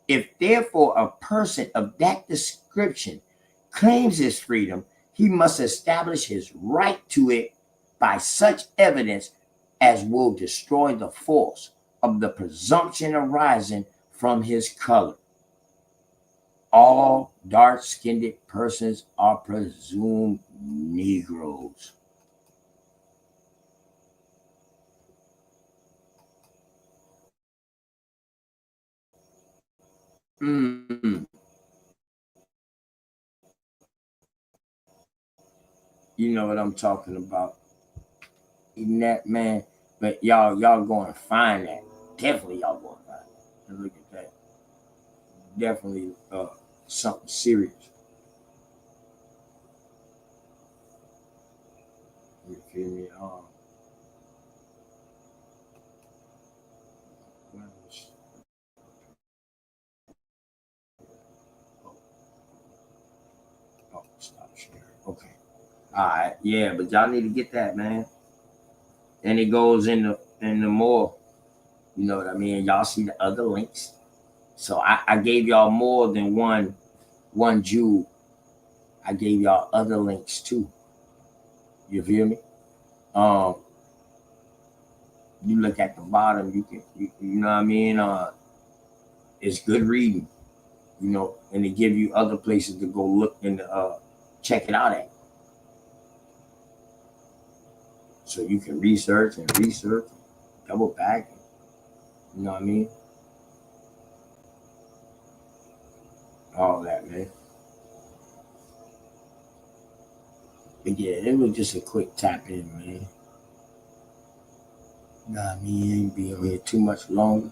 If therefore a person of that description claims his freedom, he must establish his right to it by such evidence as will destroy the force of the presumption arising from his color. All dark-skinned persons are presumed Negroes. You know what I'm talking about. That man, but y'all going to find that. Definitely y'all going to find it. And look at that. definitely something serious. You feel me? Stop sharing. Okay. All right. Yeah, but y'all need to get that, man. And it goes in the more. You know what I mean? Y'all see the other links. So I gave y'all more than one jewel. I gave y'all other links too. You feel me? You look at the bottom, you know what I mean? It's good reading, you know, and they give you other places to go look and check it out at. So you can research, double back, you know what I mean? All that, man. But yeah, it was just a quick tap in, man. You know what I mean? Ain't be on here too much longer.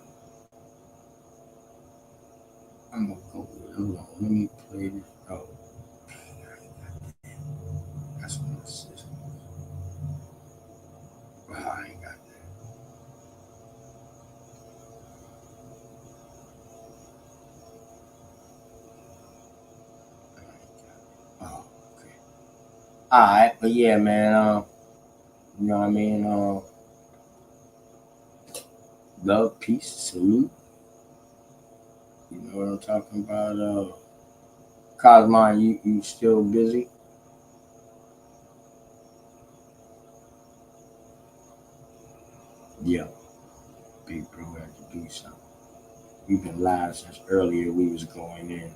I'm gonna go with it. Let me play this. Oh, dang, I ain't got that. That's what my system is. Wow, I ain't got that. Oh, okay. Alright, but yeah, man, you know what I mean? Love, peace, salute. You know what I'm talking about? Cosmon, you still busy? Yeah. Big bro had to do something. We've been live since earlier. We was going in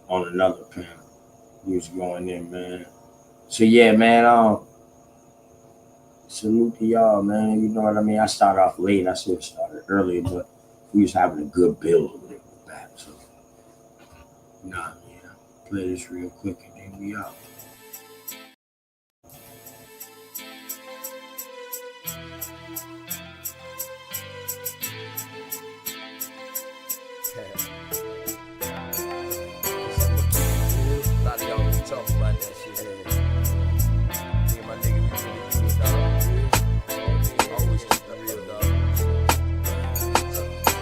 on another panel. We was going in, man. So yeah, man, salute to y'all, man. You know what I mean? I started off late. I should have started earlier, but we was having a good build with that. So nah, man. Play this real quick and then we out. A lot of y'all be talking about that shit. Me and my nigga, we really do it, dog. Always keep it real, dog.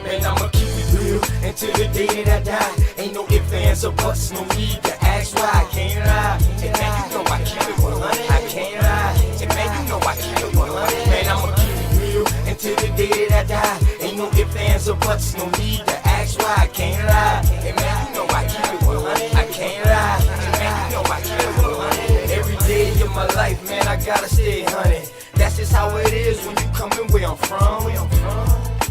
Man, I'ma keep it real until the day that I die. Ain't no ifs, ands, or buts, no need to ask why. I can't lie. And man, you know I keep it 100. I can't lie. And man, you know I keep it 100. Man, I'ma keep it real until the day that I die. Ain't no ifs, ands, or buts, no need to ask why. I can't lie. And man, you know I keep it 100. I can't lie. And man, you know I keep it 100. Every day of my life, man, I gotta stay 100. That's just how it is when you coming where I'm from.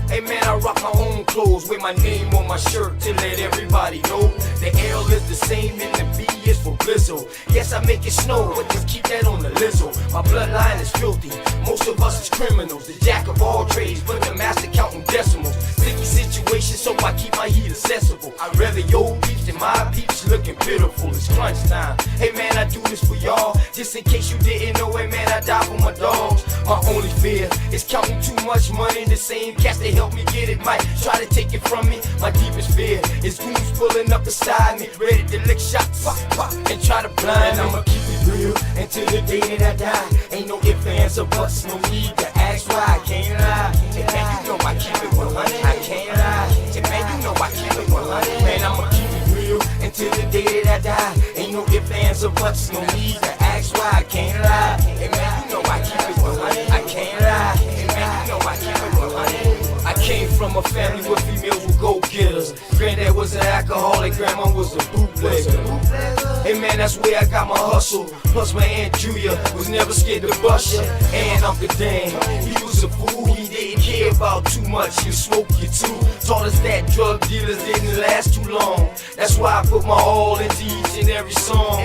Hey man, I rock my own clothes with my name on my shirt to let everybody know the L is the same and the B is for Blizzle. Yes, I make it snow, but just keep that on the lizzo. My bloodline is filthy, most of us is criminals. The jack of all trades, but the master counting decimals. Sticky situation, so I keep my heat accessible. I'd rather your peeps than my peeps looking pitiful. It's crunch time. Hey man, I do this for y'all. Just in case you didn't know, hey man, I die for my dogs. My only fear is counting too much money. The same cats that help me get it might try to take it from me. My deepest fear is goons pulling up beside me, ready to lick shots, pop, pop, and try to blind me. I'ma keep it real until the day that I die. Ain't no ifs, ands, or buts, no need to ask why. I can't lie. And man, you know I keep it 100. I can't lie. And man, you know I keep it 100. Man, I'ma keep it real until the day that I die. Ain't no ifs, ands, or buts, no need to ask why. I can't lie. And man, you know I keep it 100. I can't lie. And man, you know I keep it 100. I came from a family where females were go-getters. Granddad was an alcoholic, grandma was a bootlegger. Hey man, that's where I got my hustle. Plus my Aunt Julia was never scared to bust ya. And Uncle Dan, he was a fool. He didn't care about too much, you smoke you too. Taught us that drug dealers didn't last too long. That's why I put my all into each and every song.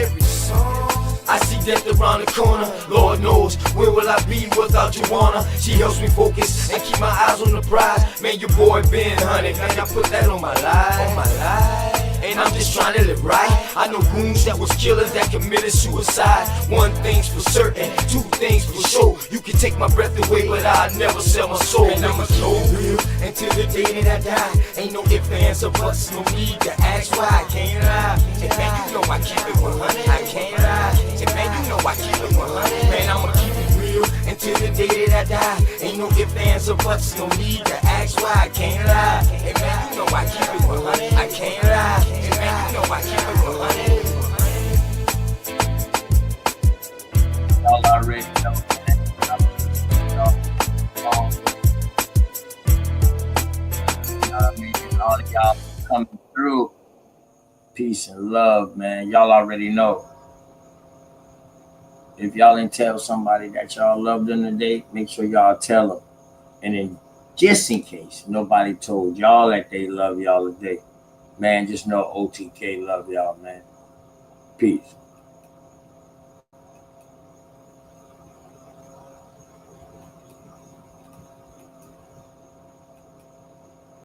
I see death around the corner. Lord knows, where will I be without Joanna? She helps me focus and keep my eyes on the prize. Man, your boy been 100. Man, I put that on my life. and I'm just trying to live right. I know goons that was killers that committed suicide. One thing's for certain, two things for sure. You can take my breath away, but I'll never sell my soul. And I'ma slow real until the day that I die. Ain't no ifs, ands, or buts, no need to ask why. I can't lie, and man, you know I keep it 100. I can't lie, and man, you know I keep it 100. Man, I'ma keep it real until the day that I die. Ain't no ifs, ands, or buts, no need to ask why. I can't lie, and man, you know I keep it 100. I can't lie, and man, you know I keep it 100. Y'all already know. All of y'all coming through. Peace and love, man. Y'all already know. If y'all didn't tell somebody that y'all love them today, make sure y'all tell them. And then just in case nobody told y'all that they love y'all today, man, just know OTK love y'all, man. Peace.